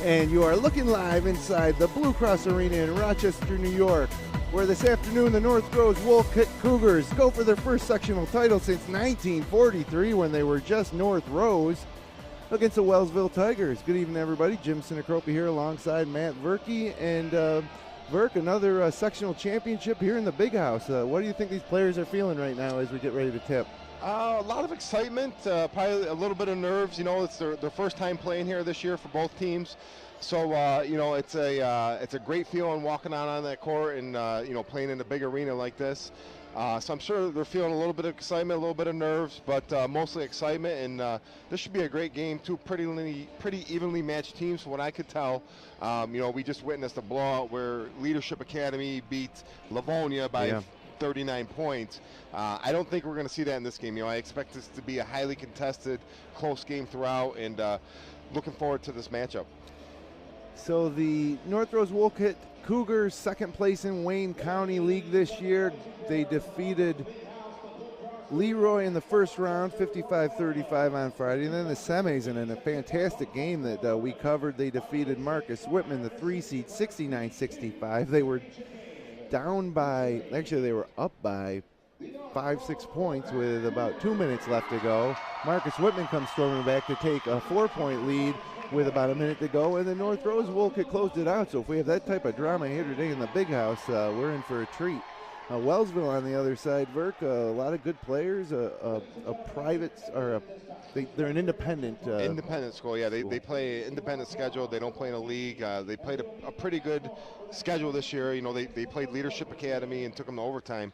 And you are looking live inside the Blue Cross Arena in Rochester, New York, where this afternoon the North Rose-Wolcott Cougars go for their first sectional title since 1943 when they were just North Rose against the Wellsville Tigers. Good evening, everybody. Jim Sinicropi here alongside Matt Verkey. And Verk, another sectional championship here in the Big House. What do you think these players are feeling right now as we get ready to tip? A lot of excitement, probably a little bit of nerves. You know, it's their first time playing here this year for both teams. So, you know, it's a great feeling walking out on that court and, you know, playing in a big arena like this. So I'm sure they're feeling a little bit of excitement, a little bit of nerves, but mostly excitement. And this should be a great game. Two pretty evenly matched teams from what I could tell. You know, we just witnessed a blowout where Leadership Academy beat Livonia by 39 points. I don't think we're going to see that in this game. You know, I expect this to be a highly contested, close game throughout, and looking forward to this matchup. So the North Rose-Wolcott Cougars, second place in Wayne County League this year. They defeated Leroy in the first round, 55-35 on Friday. And then the semis, and in a fantastic game that we covered, they defeated Marcus Whitman, the 3 seed, 69-65. They were down by, actually they were up by 5-6 points with about 2 minutes left to go. Marcus Whitman comes storming back to take a 4-point lead with about a minute to go, and then North Rose-Wolcott closed it out. So if we have that type of drama here today in the Big House, we're in for a treat. Wellsville on the other side, Verk, a lot of good players, a private, or they're an independent independent school. Yeah, they play independent schedule. They don't play in a league. They played a pretty good schedule this year. You know, they played Leadership Academy and took them to overtime.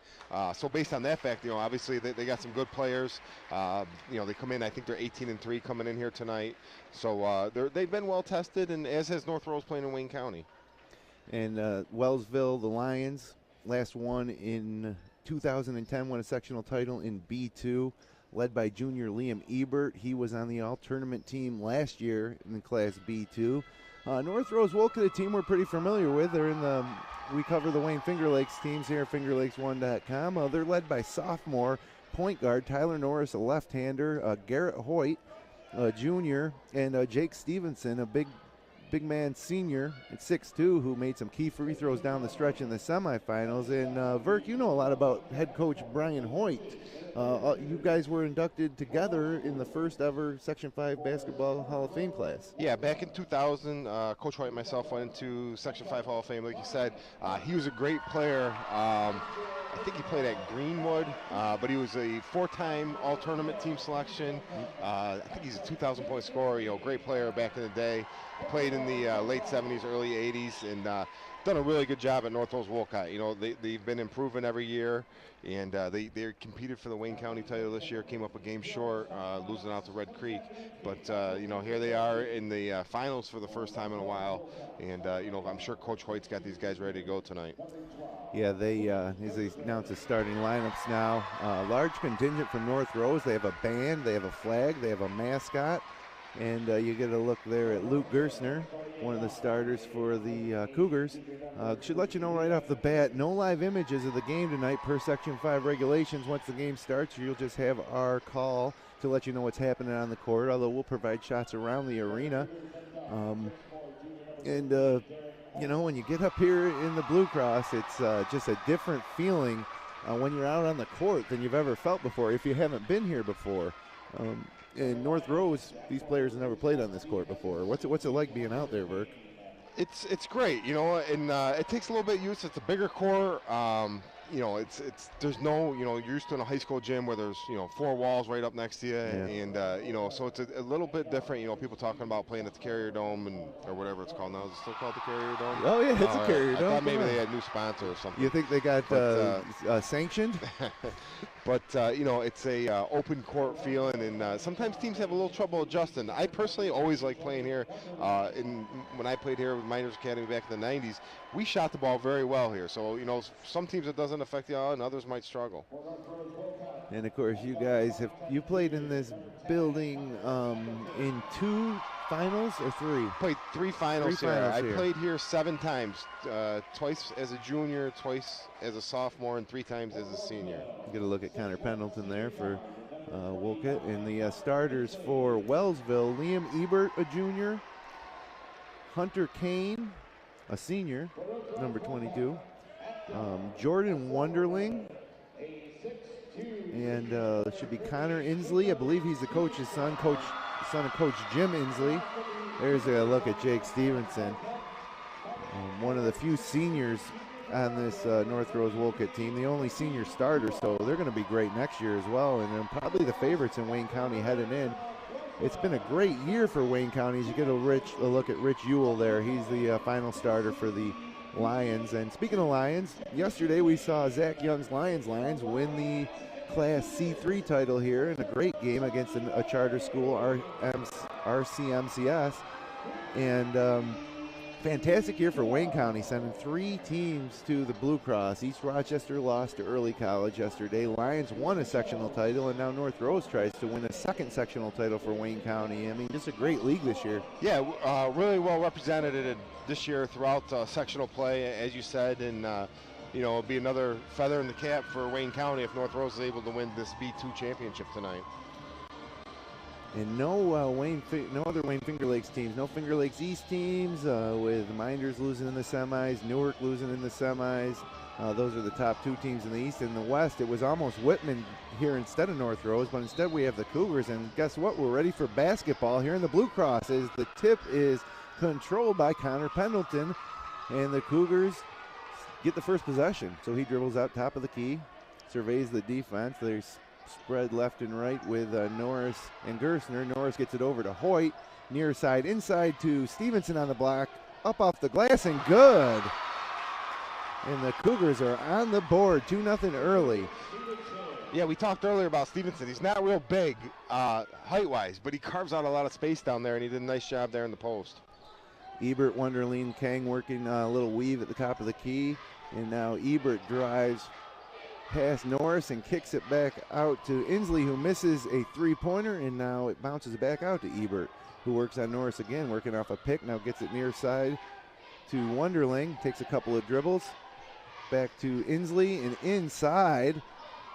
So based on that fact, you know, obviously they got some good players. You know, they come in, I think they're 18-3 coming in here tonight. So they've been well tested, and as has North Rose playing in Wayne County. And Wellsville, the Lions, last one in 2010, won a sectional title in B2, led by junior Liam Ebert. He was on the all-tournament team last year in Class B2. North Rose-Wolcott, a team we're pretty familiar with. They're in the, we cover the Wayne Finger Lakes teams here at FingerLakes1.com. They're led by sophomore point guard Tyler Norris, a left-hander, Garrett Hoyt, junior, and Jake Stevenson, a big man senior at 6'2", who made some key free throws down the stretch in the semifinals. And Verk, you know a lot about head coach Brian Hoyt. You guys were inducted together in the first ever Section 5 Basketball Hall of Fame class. Yeah, back in 2000, Coach Hoyt and myself went into Section 5 Hall of Fame. Like you said, he was a great player. I think he played at Greenwood, but he was a 4-time all-tournament team selection. I think he's a 2,000-point scorer. You know, great player back in the day. Played in the late 70s, early 80s, and done a really good job at North Rose-Wolcott. You know, they've been improving every year, and they competed for the Wayne County title this year. Came up a game short, losing out to Red Creek, but you know, here they are in the finals for the first time in a while, and you know, I'm sure Coach Hoyt's got these guys ready to go tonight. Yeah, they as they announce the starting lineups now, large contingent from North Rose. They have a band, they have a flag, they have a mascot. And you get a look there at Luke Gersner, one of the starters for the Cougars. Should let you know right off the bat, no live images of the game tonight per Section 5 regulations. Once the game starts, you'll just have our call to let you know what's happening on the court, although we'll provide shots around the arena. You know, when you get up here in the Blue Cross, it's just a different feeling when you're out on the court than you've ever felt before, if you haven't been here before. In North Rose, these players have never played on this court before. What's it like being out there, Verk? It's great, you know, and it takes a little bit of use. It's a bigger court. You know, there's no, you know, you're used to in a high school gym where there's, you know, 4 walls right up next to you, and you know, so it's a little bit different. You know, people talking about playing at the Carrier Dome or whatever it's called now. Is it still called the Carrier Dome? Oh yeah, it's a Carrier Dome. I thought maybe they had a new sponsor or something. You think they got sanctioned? But you know, it's a open court feeling, and sometimes teams have a little trouble adjusting. I personally always like playing here. When I played here with Miners Academy back in the 90s, we shot the ball very well here. So, you know, some teams it doesn't affect you, and others might struggle. And of course, you guys you played in this building in 2 finals or 3? Played 3 finals here. I played here 7 times, twice as a junior, twice as a sophomore, and 3 times as a senior. Get a look at Connor Pendleton there for Wolcott. And the starters for Wellsville, Liam Ebert, a junior, Hunter Kane, a senior, number 22. Jordan Wonderling. And it should be Connor Inslee. I believe he's the coach's son, son of Coach Jim Inslee. There's a look at Jake Stevenson. One of the few seniors on this North Rose-Wolcott team, the only senior starter, so they're going to be great next year as well, and they're probably the favorites in Wayne County heading in. It's been a great year for Wayne County. As you get a look at Rich Ewell there. He's the final starter for the Lions. And speaking of Lions, yesterday we saw Zach Young's Lions win the Class C3 title here in a great game against a charter school, RCMCS. And fantastic year for Wayne County, sending 3 teams to the Blue Cross. East Rochester lost to Early College yesterday. Lions won a sectional title, and now North Rose tries to win a second sectional title for Wayne County. I mean, just a great league this year. Yeah, really well represented this year throughout sectional play, as you said, and it'll be another feather in the cap for Wayne County if North Rose is able to win this B2 championship tonight. And no other Wayne Finger Lakes teams, no Finger Lakes East teams, with Minders losing in the semis, Newark losing in the semis. Those are the top 2 teams in the East. In the West, it was almost Whitman here instead of North Rose, but instead we have the Cougars. And guess what? We're ready for basketball here in the Blue Cross, as the tip is controlled by Connor Pendleton, and the Cougars get the first possession. So he dribbles out top of the key, surveys the defense. There's spread left and right with Norris and Gersner. Norris gets it over to Hoyt, near side, inside to Stevenson on the block, up off the glass and good. And the Cougars are on the board, 2-0 early. Yeah, we talked earlier about Stevenson. He's not real big height-wise, but he carves out a lot of space down there, and he did a nice job there in the post. Ebert, Wonderleen, Kang working a little weave at the top of the key, and now Ebert drives past Norris and kicks it back out to Inslee, who misses a 3-pointer, and now it bounces back out to Ebert, who works on Norris again, working off a pick. Now gets it near side to Wonderling, takes a couple of dribbles, back to Inslee, and inside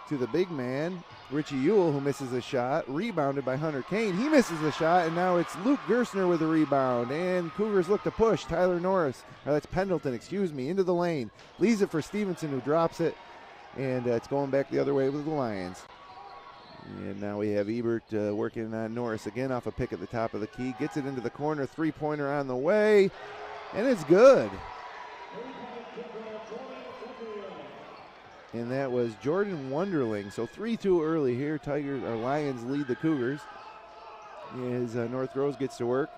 to the big man, Richie Ewell, who misses a shot, rebounded by Hunter Kane. He misses the shot, and now it's Luke Gersner with a rebound, and Cougars look to push. Tyler Norris, that's Pendleton, into the lane. Leaves it for Stevenson, who drops it. And it's going back the other way with the Lions. And now we have Ebert working on Norris again off a pick at the top of the key. Gets it into the corner, 3-pointer on the way, and it's good. And that was Jordan Wonderling. So 3-2 early here. Lions lead the Cougars as North Rose gets to work.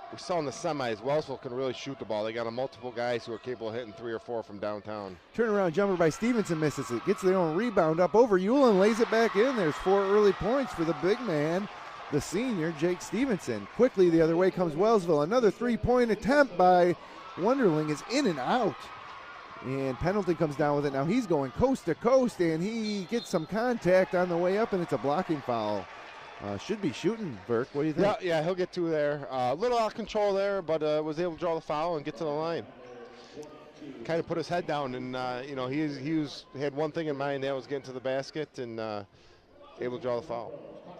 We saw in the semis, Wellsville can really shoot the ball. They got multiple guys who are capable of hitting 3 or 4 from downtown. Turnaround jumper by Stevenson, misses it. Gets their own rebound up over Ewell and lays it back in. There's 4 early points for the big man, the senior, Jake Stevenson. Quickly the other way comes Wellsville. Another 3-point attempt by Wonderling is in and out. And Pendleton comes down with it. Now he's going coast to coast, and he gets some contact on the way up, and it's a blocking foul. Should be shooting, Verk. What do you think? Yeah, he'll get 2 there. A little out of control there, but was able to draw the foul and get to the line. Kind of put his head down, and he had one thing in mind, that was getting to the basket, and able to draw the foul.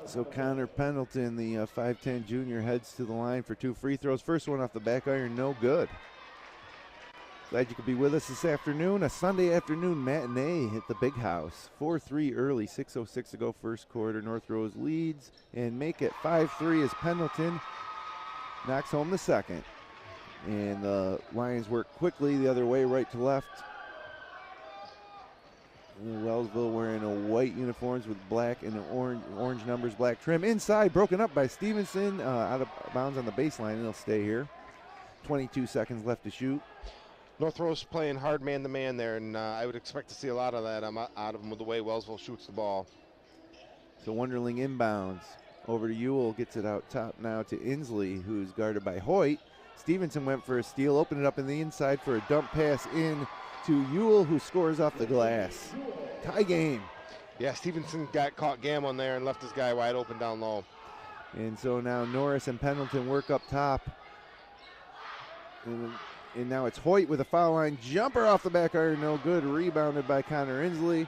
So Connor Pendleton, the 5'10 junior, heads to the line for 2 free throws. First one off the back iron, no good. Glad you could be with us this afternoon. A Sunday afternoon matinee at the Big House. 4-3 early, 6:06 to go first quarter. North Rose leads and make it 5-3 as Pendleton knocks home the second. And the Lions work quickly the other way, right to left. Wellsville wearing a white uniforms with black and orange numbers, black trim. Inside, broken up by Stevenson, out of bounds on the baseline, and he'll stay here. 22 seconds left to shoot. North Rose playing hard man-to-man there, and I would expect to see a lot of that out of them with the way Wellsville shoots the ball. So Wonderling inbounds over to Ewell, gets it out top now to Inslee, who's guarded by Hoyt. Stevenson went for a steal, opened it up in the inside for a dump pass in to Ewell, who scores off the glass. Tie game. Yeah, Stevenson got caught gambling there and left his guy wide open down low. And so now Norris and Pendleton work up top. And now it's Hoyt with a foul line jumper off the back iron, no good. Rebounded by Connor Inslee.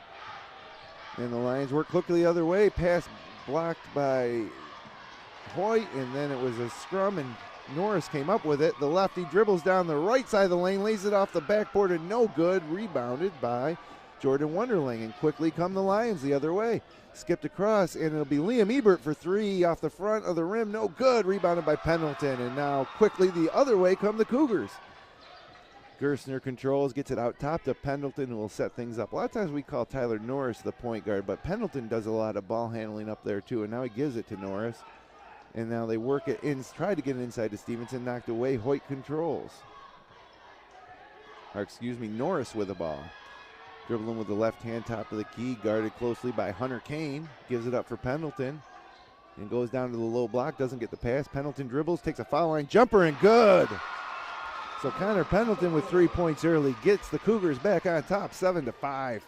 And the Lions work quickly the other way. Pass blocked by Hoyt, and then it was a scrum, and Norris came up with it. The lefty dribbles down the right side of the lane, lays it off the backboard, and no good. Rebounded by Jordan Wonderling, and quickly come the Lions the other way. Skipped across, and it'll be Liam Ebert for three off the front of the rim. No good. Rebounded by Pendleton, and now quickly the other way come the Cougars. Gerstner controls, gets it out top to Pendleton, who will set things up. A lot of times we call Tyler Norris the point guard, but Pendleton does a lot of ball handling up there too, and now he gives it to Norris. And now they work it in, try to get it inside to Stevenson, knocked away. Hoyt controls. Norris with the ball. Dribbling with the left hand, top of the key, guarded closely by Hunter Kane. Gives it up for Pendleton and goes down to the low block, doesn't get the pass. Pendleton dribbles, takes a foul line jumper, and good. So Connor Pendleton with 3 points early gets the Cougars back on top, 7-5.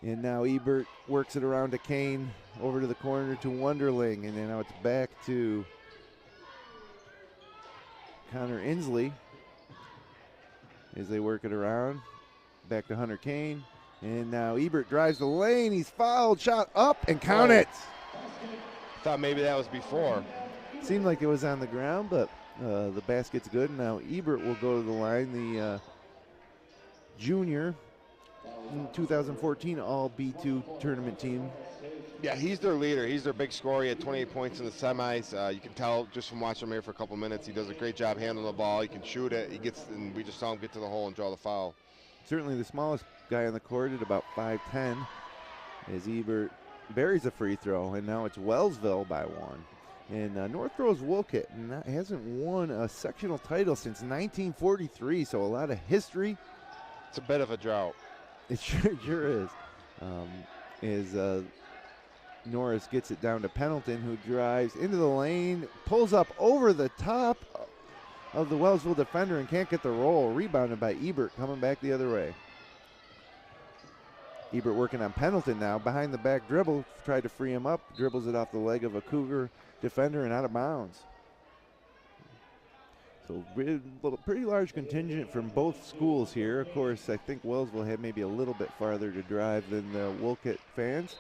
And now Ebert works it around to Kane, over to the corner to Wonderling, and then now it's back to Connor Inslee as they work it around. Back to Hunter Kane, and now Ebert drives the lane. He's fouled, shot up, and count it. Thought maybe that was before. Seemed like it was on the ground, but the basket's good. Now Ebert will go to the line, the junior in 2014 All B2 tournament team. Yeah, he's their leader. He's their big scorer. He had 28 points in the semis. You can tell just from watching him here for a couple minutes. He does a great job handling the ball. He can shoot it. And we just saw him get to the hole and draw the foul. Certainly the smallest guy on the court at about 5'10", as Ebert buries a free throw, and now it's Wellsville by one. And North Rose-Wolcott hasn't won a sectional title since 1943, so a lot of history. It's a bit of a drought. It sure is. Norris gets it down to Pendleton, who drives into the lane, pulls up over the top of the Wellsville defender and can't get the roll. Rebounded by Ebert, coming back the other way. Ebert working on Pendleton now, behind the back dribble, tried to free him up, dribbles it off the leg of a Cougar defender and out of bounds. So pretty large contingent from both schools here. Of course, I think Wellsville had maybe a little bit farther to drive than the Wolcott fans.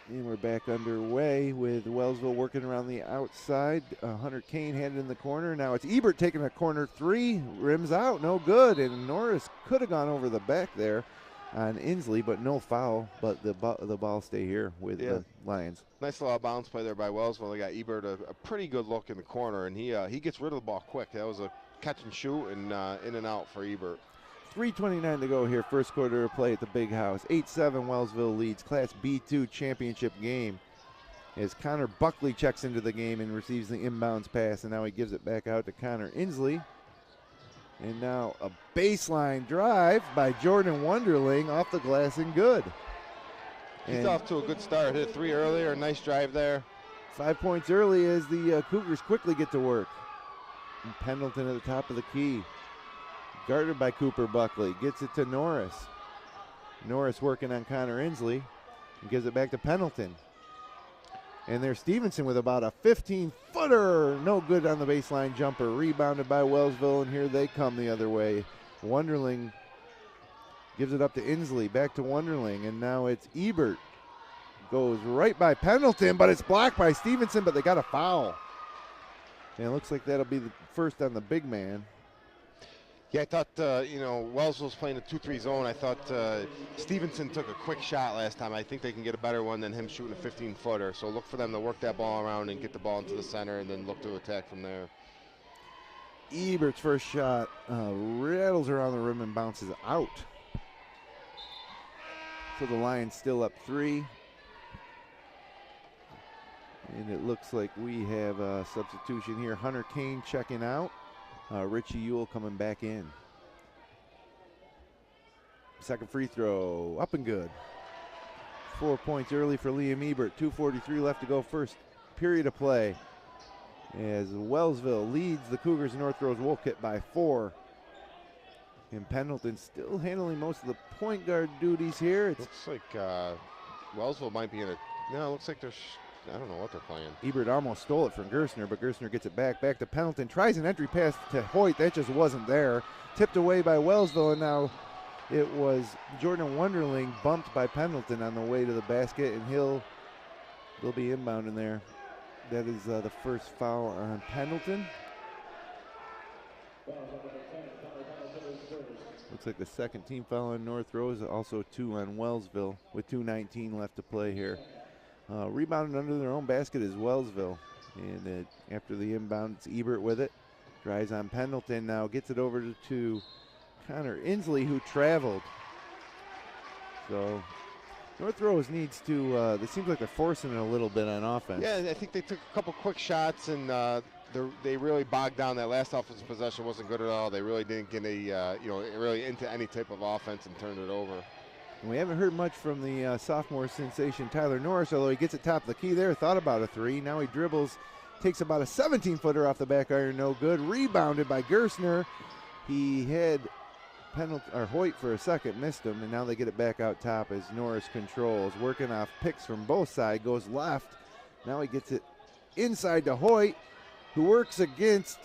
And we're back underway with Wellsville working around the outside. Hunter Kane had it in the corner. Now it's Ebert taking a corner three. Rims out, no good. And Norris could have gone over the back there on Inslee, but no foul. But the ball stay here with the Lions. Nice little bounce play there by Wellsville. They got Ebert a pretty good look in the corner, and he gets rid of the ball quick. That was a catch and shoot and in and out for Ebert. 3:29 to go here, first quarter of play at the Big House. 8-7 Wellsville leads Class B2 championship game as Connor Buckley checks into the game and receives the inbounds pass, and now he gives it back out to Connor Inslee. And now a baseline drive by Jordan Wonderling off the glass and good. He's off to a good start. Hit a three earlier, nice drive there. 5 points early as the Cougars quickly get to work. And Pendleton at the top of the key. Guarded by Cooper Buckley. Gets it to Norris. Norris working on Connor Inslee. And gives it back to Pendleton. And there's Stevenson with about a 15-footer. No good on the baseline jumper. Rebounded by Wellsville, and here they come the other way. Wonderling gives it up to Inslee. Back to Wonderling, and now it's Ebert. Goes right by Pendleton, but it's blocked by Stevenson, but they got a foul. And it looks like that'll be the first on the big man. Yeah, I thought, Wellsville's playing a 2-3 zone. I thought Stevenson took a quick shot last time. I think they can get a better one than him shooting a 15-footer. So look for them to work that ball around and get the ball into the center and then look to attack from there. Ebert's first shot rattles around the rim and bounces out. So the Lions still up 3. And it looks like we have a substitution here. Hunter Kane checking out. Richie Ewell coming back in. Second free throw, up and good. 4 points early for Liam Ebert. 2:43 left to go, first period of play. As Wellsville leads the Cougars North Rose-Wolcott by 4. And Pendleton still handling most of the point guard duties here. It looks like Wellsville might be in a, no, it looks like they're, I don't know what they're playing. Ebert almost stole it from Gerstner, but Gerstner gets it back to Pendleton. Tries an entry pass to Hoyt. That just wasn't there. Tipped away by Wellsville, and now it was Jordan Wonderling bumped by Pendleton on the way to the basket, and he'll be inbounding there. That is the first foul on Pendleton. Looks like the second team foul on North Rose, also 2 on Wellsville with 2:19 left to play here. Rebounded under their own basket is Wellsville. And after the inbound, it's Ebert with it. Drives on Pendleton now, gets it over to Connor Inslee, who traveled. So North Rose needs to, it seems like they're forcing it a little bit on offense. Yeah, I think they took a couple quick shots, and they really bogged down. That last offensive possession wasn't good at all. They really didn't get really into any type of offense and turned it over. And we haven't heard much from the sophomore sensation Tyler Norris, although he gets it top of the key there, thought about a three. Now he dribbles, takes about a 17-footer off the back iron, no good. Rebounded by Gersner. He had Hoyt for a second, missed him, and now they get it back out top as Norris controls, working off picks from both sides, goes left. Now he gets it inside to Hoyt, who works against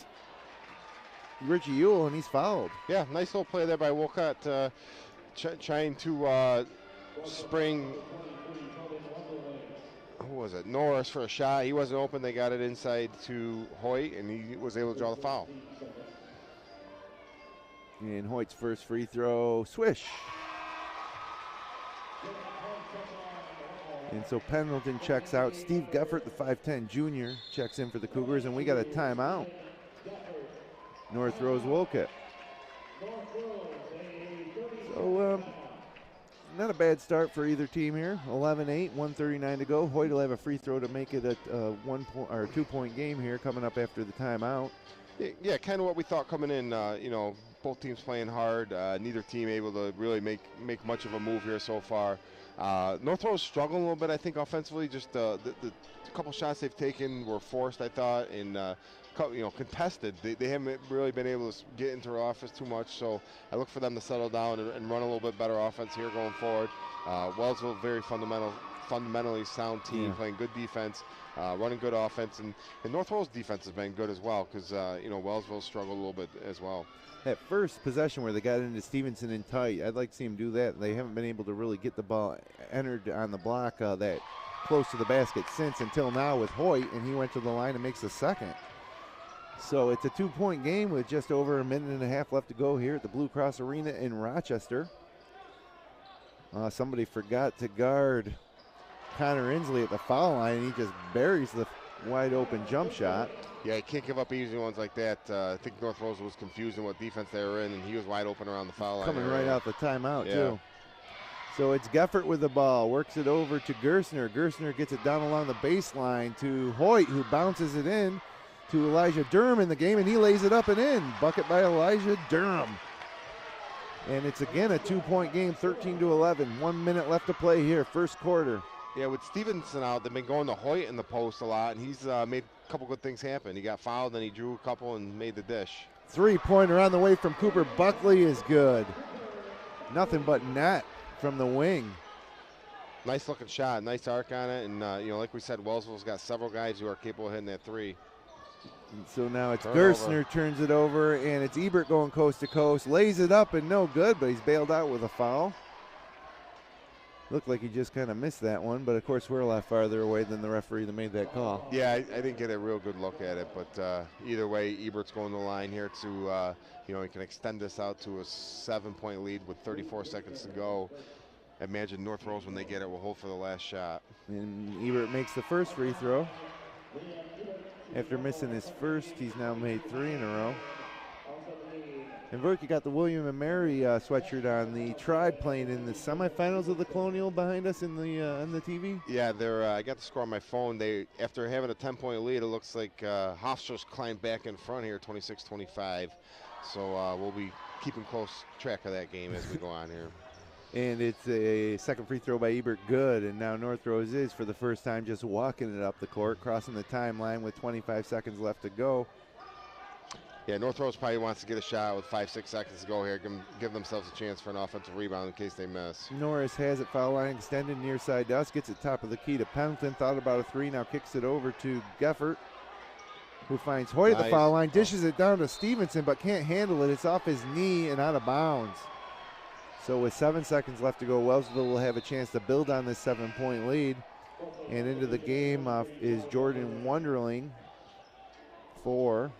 Richie Ewell, and he's fouled. Yeah, nice little play there by Wolcott, trying to spring, who was it, Norris for a shot. He wasn't open. They got it inside to Hoyt, and he was able to draw the foul. And Hoyt's first free throw, swish. And so Pendleton checks out. Steve Geffert, the 5'10 junior, checks in for the Cougars, and we got a timeout. North Rose-Wolcott. So, not a bad start for either team here. 11-8, 1:39 to go. Hoyt will have a free throw to make it a 2-point game here coming up after the timeout. Yeah, kind of what we thought coming in. Both teams playing hard. Neither team able to really make much of a move here so far. North Rose struggling a little bit, I think, offensively. Just the couple shots they've taken were forced, I thought, and contested. They haven't really been able to get into their offense too much. So I look for them to settle down and run a little bit better offense here going forward. Wellsville, very fundamentally sound team, playing good defense, running good offense, and North Rose defense has been good as well because Wellsville struggled a little bit as well. That first possession where they got into Stevenson and tight, I'd like to see him do that. They haven't been able to really get the ball entered on the block that close to the basket since until now with Hoyt, and he went to the line and makes the second. So it's a 2-point game with just over a minute and a half left to go here at the Blue Cross Arena in Rochester. Somebody forgot to guard Connor Inslee at the foul line, and he just buries the wide open jump shot. Yeah, you can't give up easy ones like that. I think North Rose was confused in what defense they were in, and he was wide open around the foul line. Coming right out the timeout, too. So it's Geffert with the ball, works it over to Gersner. Gersner gets it down along the baseline to Hoyt, who bounces it in to Elijah Durham in the game, and he lays it up and in. Bucket by Elijah Durham. And it's again a 2-point game, 13-11. 1 minute left to play here, first quarter. Yeah, with Stevenson out, they've been going to Hoyt in the post a lot, and he's made a couple good things happen. He got fouled, then he drew a couple and made the dish. 3-pointer on the way from Cooper Buckley is good. Nothing but net from the wing. Nice looking shot, nice arc on it, and like we said, Wellsville's got several guys who are capable of hitting that three. And so now it's Gersner turns it over, and it's Ebert going coast to coast, lays it up and no good, but he's bailed out with a foul. Looked like he just kind of missed that one, but of course we're a lot farther away than the referee that made that call. Yeah, I didn't get a real good look at it, but either way, Ebert's going to the line here to, he can extend this out to a 7-point lead with 34 seconds to go. I imagine North Rose, when they get it, will hold for the last shot. And Ebert makes the first free throw. After missing his first, he's now made 3 in a row. And Verkey got the William and Mary sweatshirt on. The Tribe playing in the semifinals of the Colonial behind us in the on the TV. Yeah, I got the score on my phone. After having a 10-point lead, it looks like Hofstra's climbed back in front here, 26-25. So we'll be keeping close track of that game as we go on here. And it's a second free throw by Ebert, good. And now North Rose is, for the first time, just walking it up the court, crossing the timeline with 25 seconds left to go. Yeah, North Rose probably wants to get a shot with 5-6 seconds to go here, give themselves a chance for an offensive rebound in case they miss. Norris has it, foul line extended near side to us, gets it top of the key to Pendleton, thought about a three, now kicks it over to Geffert, who finds Hoyt at the foul line, dishes it down to Stevenson, but can't handle it. It's off his knee and out of bounds. So with 7 seconds left to go, Wellsville will have a chance to build on this 7-point lead. And into the game is Jordan Wonderling for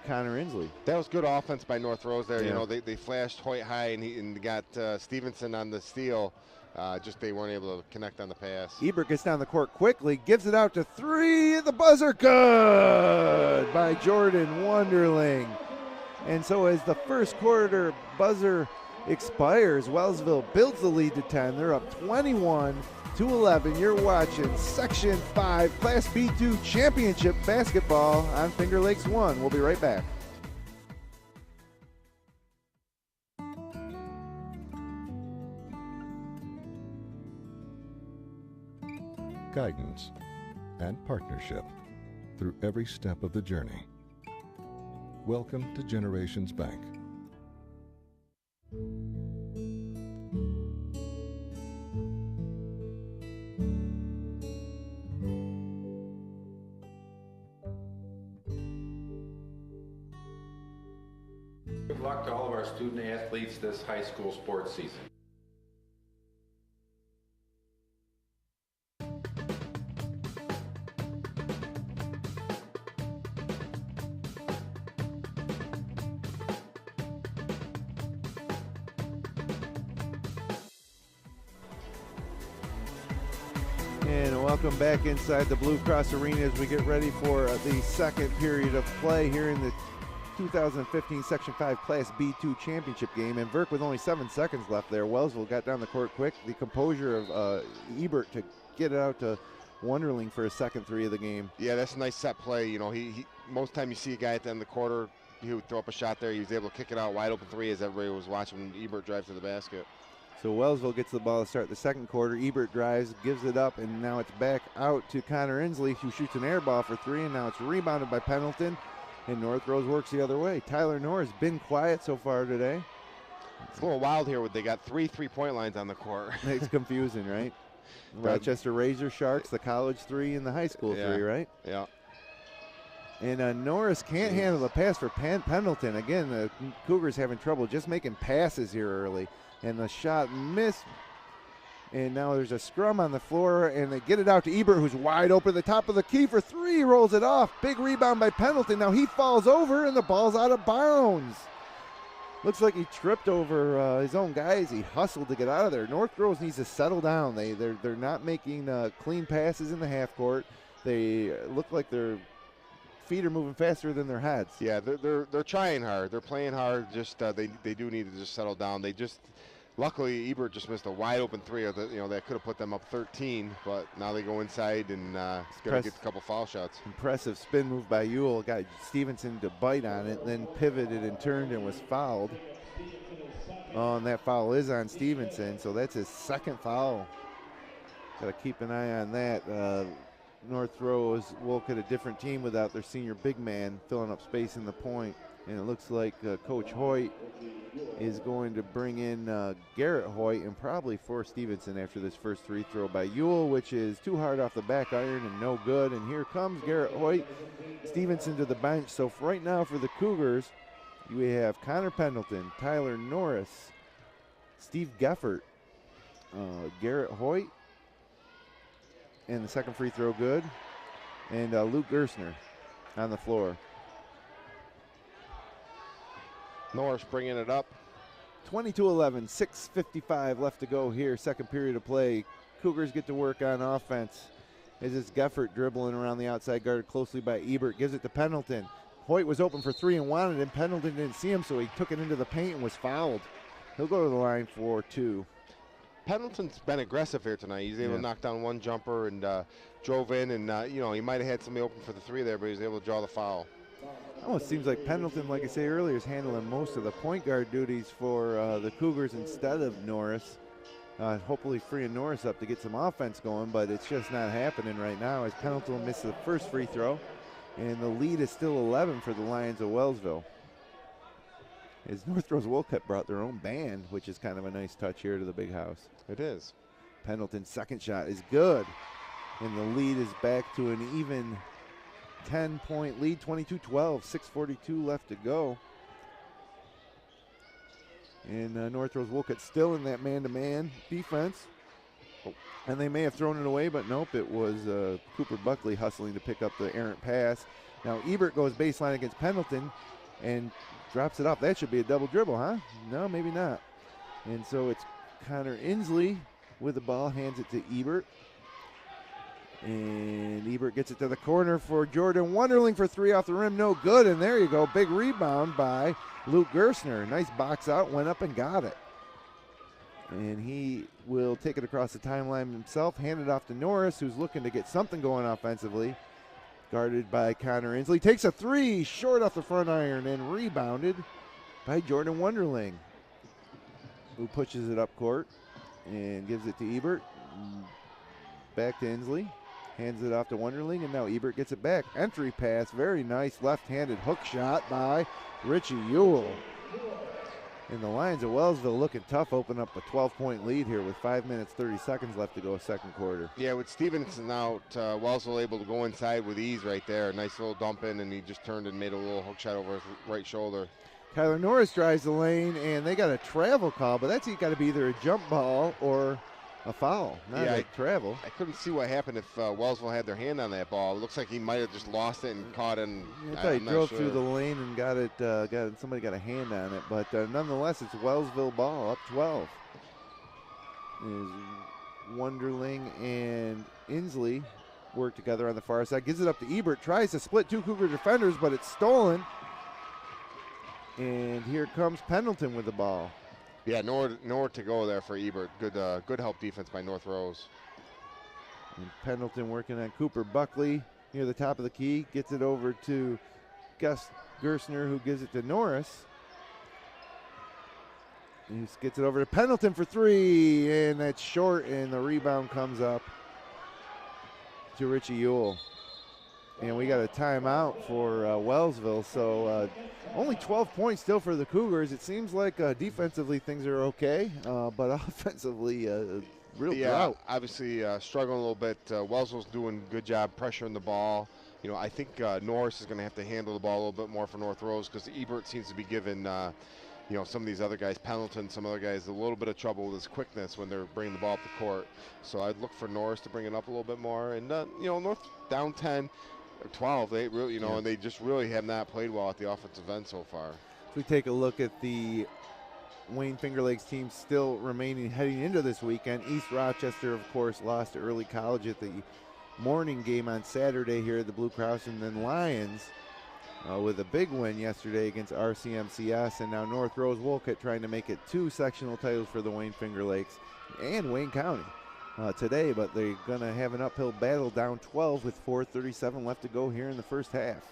Connor Inslee. That was good offense by North Rose there. Yeah. You know, they flashed Hoyt high and got Stevenson on the steal. Just they weren't able to connect on the pass. Ebert gets down the court quickly, gives it out to three at the buzzer. Good by Jordan Wonderling. And so as the first quarter buzzer expires, Wellsville builds the lead to 10. They're up 21-11. You're watching Section 5 Class B2 Championship Basketball on Finger Lakes 1. We'll be right back. Guidance and partnership through every step of the journey. Welcome to Generations Bank. Good luck to all of our student athletes this high school sports season. And welcome back inside the Blue Cross Arena as we get ready for the second period of play here in the 2015 Section 5 Class B2 Championship game. And Verk with only 7 seconds left there. Wellsville got down the court quick. The composure of Ebert to get it out to Wonderling for a second three of the game. Yeah, that's a nice set play. You know, he most time you see a guy at the end of the quarter, he would throw up a shot there. He was able to kick it out wide open three as everybody was watching Ebert drive to the basket. So Wellsville gets the ball to start the second quarter. Ebert drives, gives it up, and now it's back out to Connor Inslee, who shoots an air ball for three, and now it's rebounded by Pendleton, and North Rose works the other way. Tyler Norris been quiet so far today. It's a little wild here. They got three three-point lines on the court. It's confusing, right? Rochester Razor Sharks, the college three and the high school three, right? Yeah. And Norris can't handle the pass for Pendleton. Again, the Cougars having trouble just making passes here early. And the shot missed. And now there's a scrum on the floor, and they get it out to Ebert, who's wide open at the top of the key for three. Rolls it off. Big rebound by Pendleton. Now he falls over, and the ball's out of bounds. Looks like he tripped over his own guys. He hustled to get out of there. North Rose needs to settle down. They're not making clean passes in the half court. They look like their feet are moving faster than their heads. Yeah, they're trying hard. They're playing hard. Just they do need to just settle down. Luckily, Ebert just missed a wide open three. That could have put them up 13. But now they go inside and got to get a couple foul shots. Impressive spin move by Ewell. Got Stevenson to bite on it, then pivoted and turned and was fouled. Oh, and that foul is on Stevenson, so that's his second foul. Got to keep an eye on that. North Rose-Wolcott, a different team without their senior big man filling up space in the point. And it looks like Coach Hoyt is going to bring in Garrett Hoyt and probably force Stevenson after this first free throw by Ewell, which is too hard off the back iron and no good. And here comes Garrett Hoyt. Stevenson to the bench. So right now for the Cougars, we have Connor Pendleton, Tyler Norris, Steve Geffert, Garrett Hoyt, and the second free throw good, and Luke Gersner on the floor. Norris bringing it up. 22-11, 6:55 left to go here, second period of play. Cougars get to work on offense. As it's Geffert dribbling around the outside, guarded closely by Ebert, gives it to Pendleton. Hoyt was open for three and wanted him. Pendleton didn't see him, so he took it into the paint and was fouled. He'll go to the line for two. Pendleton's been aggressive here tonight. He's able to knock down one jumper and drove in, and he might have had somebody open for the three there, but he was able to draw the foul. Almost seems like Pendleton, like I say earlier, is handling most of the point guard duties for the Cougars instead of Norris. Hopefully freeing Norris up to get some offense going, but it's just not happening right now as Pendleton missed the first free throw, and the lead is still 11 for the Lions of Wellsville. As North Rose-Wolcott brought their own band, which is kind of a nice touch here to the big house. It is. Pendleton's second shot is good, and the lead is back to an even 10-point lead, 22-12, 6:42 left to go. And North Rose-Wolcott still in that man-to-man defense. And they may have thrown it away, but nope, it was Cooper Buckley hustling to pick up the errant pass. Now Ebert goes baseline against Pendleton and drops it off. That should be a double dribble, huh? No, maybe not. And so it's Connor Inslee with the ball, hands it to Ebert. And Ebert gets it to the corner for Jordan Wonderling for 3 off the rim. No good, and there you go. Big rebound by Luke Gerstner. Nice box out, went up and got it. And he will take it across the timeline himself, hand it off to Norris, who's looking to get something going offensively. Guarded by Connor Inslee. Takes a 3, short off the front iron, and rebounded by Jordan Wonderling, who pushes it up court and gives it to Ebert. Back to Inslee. Hands it off to Wonderling, and now Ebert gets it back. Entry pass, very nice left-handed hook shot by Richie Ewell. And the Lions of Wellsville looking tough, open up a 12-point lead here with 5 minutes, 30 seconds left to go second quarter. Yeah, with Stevenson out, Wellsville able to go inside with ease right there. Nice little dump in, and he just turned and made a little hook shot over his right shoulder. Tyler Norris drives the lane, and they got a travel call, but that's got to be either a jump ball or a foul, not a travel. I couldn't see what happened if Wellsville had their hand on that ball. It looks like he might have just lost it and caught it. I thought he drove through the lane and got it. Somebody got a hand on it, but nonetheless, it's Wellsville ball, up 12. Is Wonderling and Inslee work together on the far side. Gives it up to Ebert. Tries to split 2 Cougar defenders, but it's stolen. And here comes Pendleton with the ball. Yeah, nowhere to go there for Ebert. Good help defense by North Rose. And Pendleton working on Cooper Buckley near the top of the key. Gets it over to Gus Gerstner, who gives it to Norris. He gets it over to Pendleton for 3, and that's short, and the rebound comes up to Richie Ewell. And we got a timeout for Wellsville, so only 12 points still for the Cougars. It seems like defensively things are okay, but offensively, real drought. Obviously struggling a little bit. Wellsville's doing a good job pressuring the ball. You know, I think Norris is going to have to handle the ball a little bit more for North Rose because Ebert seems to be giving, some of these other guys, Pendleton, some other guys, a little bit of trouble with his quickness when they're bringing the ball up the court. So I'd look for Norris to bring it up a little bit more. And, North down 10. 12, they really, and they just really have not played well at the offensive end so far. If we take a look at the Wayne Finger Lakes team still remaining heading into this weekend, East Rochester, of course, lost to Early College at the morning game on Saturday here at the Blue Cross, and then Lions with a big win yesterday against RCMCS, and now North Rose-Wolcott trying to make it 2 sectional titles for the Wayne Finger Lakes and Wayne County today, but they're going to have an uphill battle down 12 with 4:37 left to go here in the first half.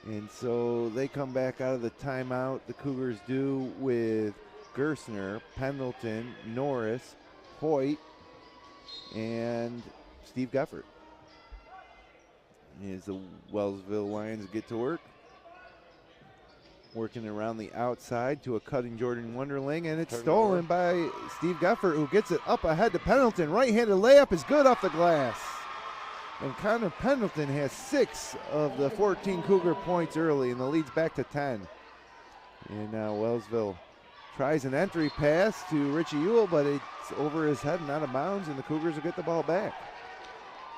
And so they come back out of the timeout, the Cougars do, with Gerstner, Pendleton, Norris, Hoyt, and Steve Geffert. As the Wellsville Lions get to work. Working around the outside to a cutting Jordan Wonderling, and it's stolen by Steve Geffert, who gets it up ahead to Pendleton. Right-handed layup is good off the glass. And Connor Pendleton has 6 of the 14 Cougar points early, and the lead's back to 10. And now Wellsville tries an entry pass to Richie Ewell, but it's over his head and out of bounds, and the Cougars will get the ball back.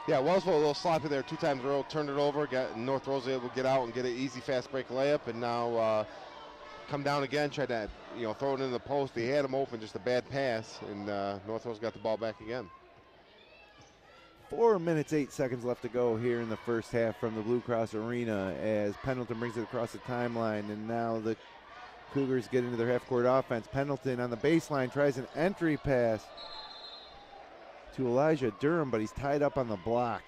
Yeah, Wellsville a little sloppy there 2 times in a row, turned it over, got North Rose able to get out and get an easy fast break layup, and now come down again, tried to throw it in the post. They had him open, just a bad pass, and North Rose got the ball back again. 4 minutes, 8 seconds left to go here in the first half from the Blue Cross Arena as Pendleton brings it across the timeline, and now the Cougars get into their half-court offense. Pendleton on the baseline tries an entry pass to Elijah Durham, but he's tied up on the block.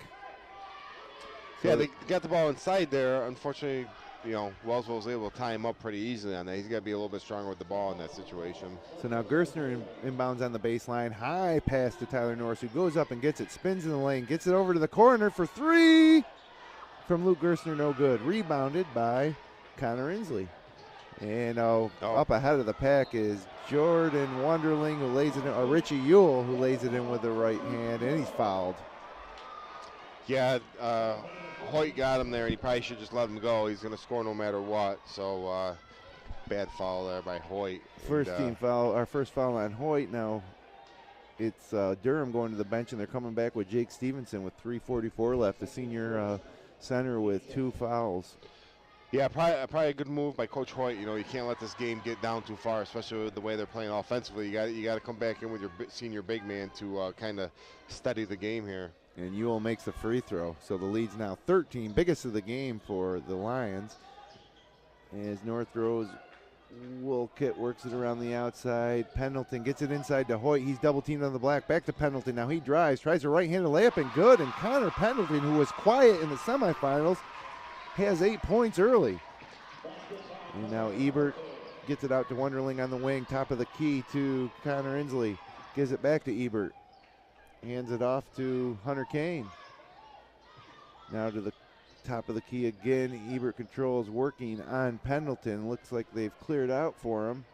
So yeah, they got the ball inside there. Unfortunately, Wellsville was able to tie him up pretty easily on that. He's got to be a little bit stronger with the ball in that situation. So now Gerstner inbounds on the baseline. High pass to Tyler Norris, who goes up and gets it, spins in the lane, gets it over to the corner for 3 from Luke Gerstner, no good. Rebounded by Connor Inslee. And up ahead of the pack is Jordan Wonderling, who lays it in, or Richie Ewell, who lays it in with the right hand, and he's fouled. Yeah, Hoyt got him there, and he probably should just let him go. He's going to score no matter what. So bad foul there by Hoyt. First team foul, our first foul on Hoyt. Now it's Durham going to the bench, and they're coming back with Jake Stevenson with 3:44 left, the senior center with 2 fouls. Yeah, probably a good move by Coach Hoyt. You know, you can't let this game get down too far, especially with the way they're playing offensively. You got to come back in with your senior big man to kind of steady the game here. And Ewell makes the free throw, so the lead's now 13, biggest of the game for the Lions. As North Rose-Wolcott works it around the outside. Pendleton gets it inside to Hoyt. He's double teamed on the black. Back to Pendleton. Now he drives, tries a right-handed layup, and good. And Connor Pendleton, who was quiet in the semifinals, has 8 points early. And now Ebert gets it out to Wonderling on the wing, top of the key to Connor Inslee. Gives it back to Ebert. Hands it off to Hunter Kane. Now to the top of the key again. Ebert controls, working on Pendleton. Looks like they've cleared out for him.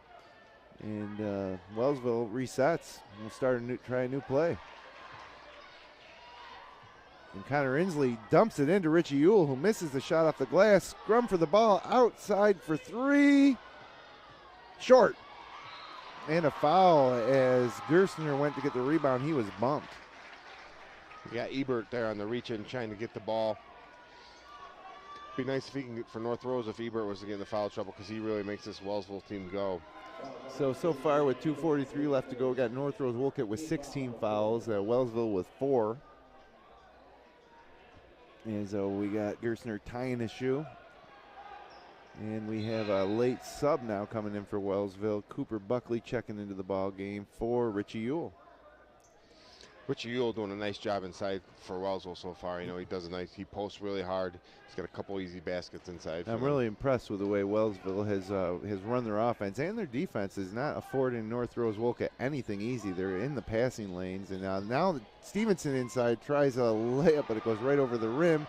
And Wellsville resets. We'll try a new play. And Connor Inslee dumps it into Richie Ewell, who misses the shot off the glass. Scrum for the ball, outside for 3. Short. And a foul as Gerstner went to get the rebound. He was bumped. You got Ebert there on the reach-in trying to get the ball. Be nice if he can get for North Rose if Ebert was to get in the foul trouble, because he really makes this Wellsville team go. So far with 2:43 left to go, we got North Rose-Wolcott with 16 fouls, Wellsville with 4. And so we got Gerstner tying his shoe. And we have a late sub now coming in for Wellsville. Cooper Buckley checking into the ball game for Richie Ewell. Richie Ewell doing a nice job inside for Wellsville so far. You know, he posts really hard. He's got a couple easy baskets inside. I'm really impressed with the way Wellsville has run their offense, and their defense is not affording North Rose-Wolcott anything easy. They're in the passing lanes, and now Stevenson inside tries a layup, but it goes right over the rim.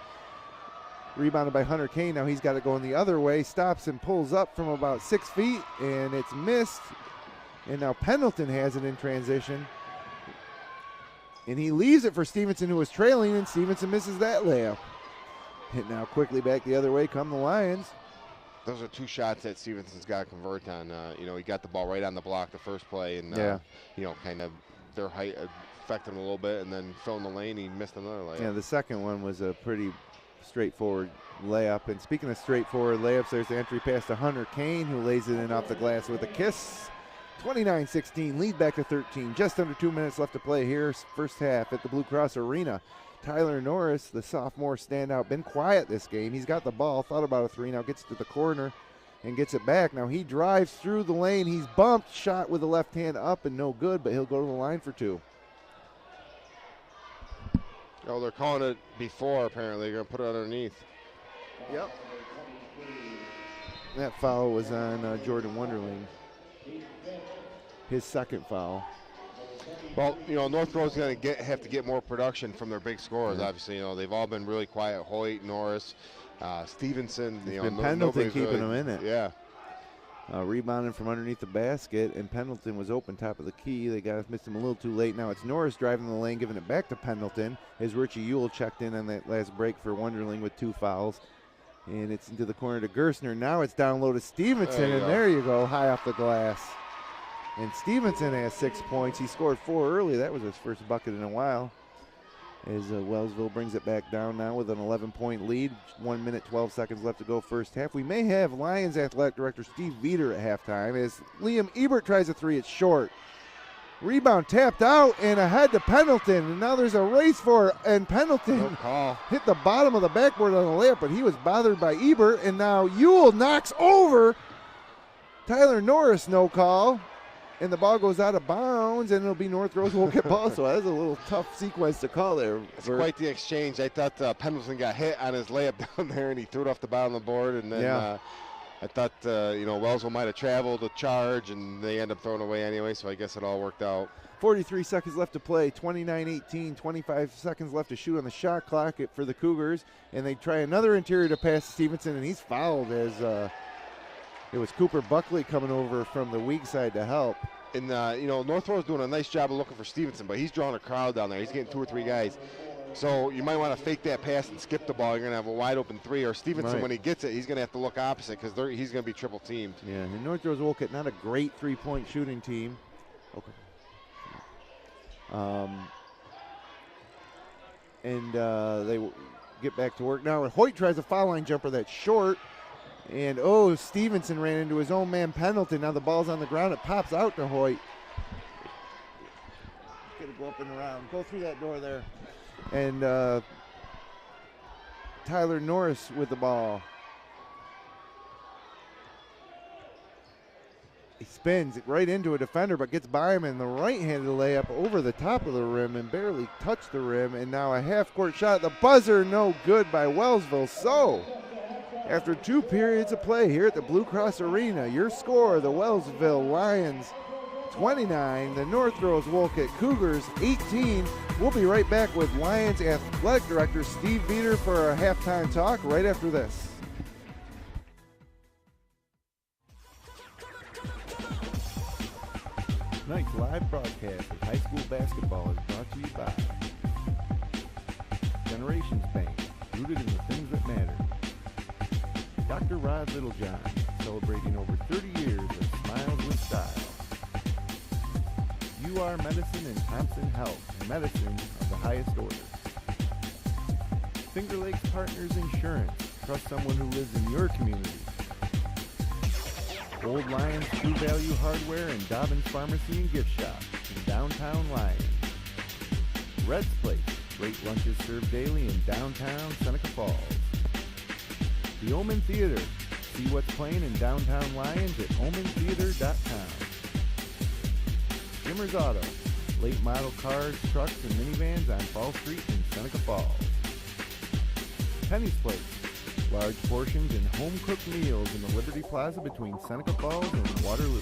Rebounded by Hunter Kane. Now he's got it going the other way. Stops and pulls up from about 6 feet, and it's missed. And now Pendleton has it in transition. And he leaves it for Stevenson, who was trailing, and Stevenson misses that layup. And now quickly back the other way come the Lions. Those are 2 shots that Stevenson's got to convert on. You know, he got the ball right on the block the first play, and, you know, kind of their height affected him a little bit, and then filling the lane, he missed another layup. Yeah, the second one was a pretty straightforward layup. And speaking of straightforward layups, there's the entry pass to Hunter Kane, who lays it in off the glass with a kiss. 29-16, lead back to 13. Just under 2 minutes left to play here, first half at the Blue Cross Arena. Tyler Norris, the sophomore standout, been quiet this game. He's got the ball, thought about a 3, now gets to the corner and gets it back. Now he drives through the lane. He's bumped, shot with the left hand up and no good, but he'll go to the line for 2. Oh, they're calling it before, apparently. They're going to put it underneath. Yep. That foul was on Jordan Wonderling. His second foul. Well, you know, North Rose's going to have to get more production from their big scorers. Obviously, you know, they've all been really quiet. Hoyt, Norris, Stevenson. You know, Pendleton keeping really, them in it. Yeah. Rebounding from underneath the basket, and Pendleton was open top of the key. They missed him a little too late. Now it's Norris driving the lane, giving it back to Pendleton. As Richie Ewell checked in on that last break for Wonderling with 2 fouls. And it's into the corner to Gerstner. Now it's down low to Stevenson, and there you go, high off the glass. And Stevenson has 6 points. He scored 4 early. That was his first bucket in a while. As Wellsville brings it back down now with an 11-point lead. 1 minute, 12 seconds left to go first half. We may have Lions Athletic Director Steve Veeder at halftime as Liam Ebert tries a 3. It's short. Rebound tapped out and ahead to Pendleton. And now there's a race for it. And Pendleton hit the bottom of the backboard on the layup, but he was bothered by Ebert. And now Ewell knocks over Tyler Norris, no call. And the ball goes out of bounds, and it'll be North Rose-Wolcott ball. So that's a little tough sequence to call there. It's quite the exchange. I thought Pendleton got hit on his layup down there, and he threw it off the bottom of the board. And then I thought, you know, Wellsville might have traveled a charge, and they end up throwing away anyway, so I guess it all worked out. 43 seconds left to play, 29-18, 25 seconds left to shoot on the shot clock for the Cougars. And they try another interior to pass to Stevenson, and he's fouled as it was Cooper Buckley coming over from the weak side to help. And, you know, North Rose's doing a nice job of looking for Stevenson, but he's drawing a crowd down there. He's getting 2 or 3 guys. So you might want to fake that pass and skip the ball. You're going to have a wide open 3. Or Stevenson, when he gets it, he's going to have to look opposite because he's going to be triple teamed. Yeah, and North Rose-Wolcott, not a great 3-point shooting team. Okay. And they get back to work now. And Hoyt tries a foul line jumper that's short. And, Stevenson ran into his own man, Pendleton. Now the ball's on the ground. It pops out to Hoyt. Going to go up and around. Go through that door there. And Tyler Norris with the ball. He spins it right into a defender, but gets by him in the right-handed layup over the top of the rim and barely touched the rim. And now a half-court shot at the buzzer, no good by Wellsville. So, after 2 periods of play here at the Blue Cross Arena, your score, the Wellsville Lions 29, the North Rose-Wolcott Cougars 18. We'll be right back with Lions Athletic Director Steve Veeder for our halftime talk right after this. Tonight's live broadcast of high school basketball is brought to you by Generations Bank, rooted in the things that matter. Dr. Rod Littlejohn, celebrating over 30 years of smiles with style. UR Medicine and Thompson Health, medicine of the highest order. Finger Lakes Partners Insurance, trust someone who lives in your community. Old Lions True Value Hardware and Dobbins Pharmacy and Gift Shop in downtown Lyons. Red's Place, great lunches served daily in downtown Seneca Falls. The Omen Theater, see what's playing in downtown Lyons at omentheater.com. Jimmer's Auto, late model cars, trucks, and minivans on Fall Street in Seneca Falls. Penny's Place, large portions and home-cooked meals in the Liberty Plaza between Seneca Falls and Waterloo.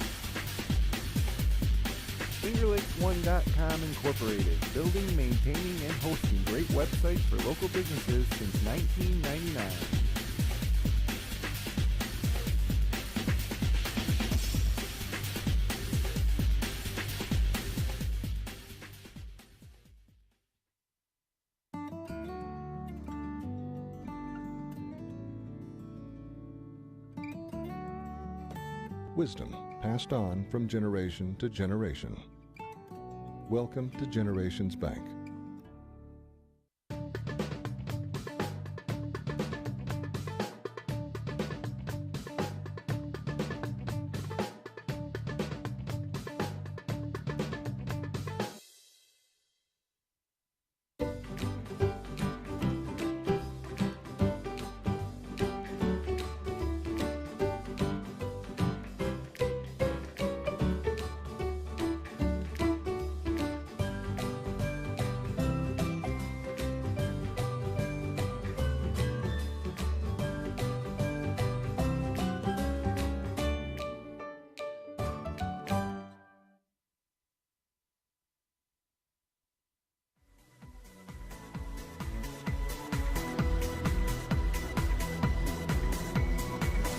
FingerLakes1.com Incorporated, building, maintaining, and hosting great websites for local businesses since 1999. Wisdom passed on from generation to generation. Welcome to Generations Bank.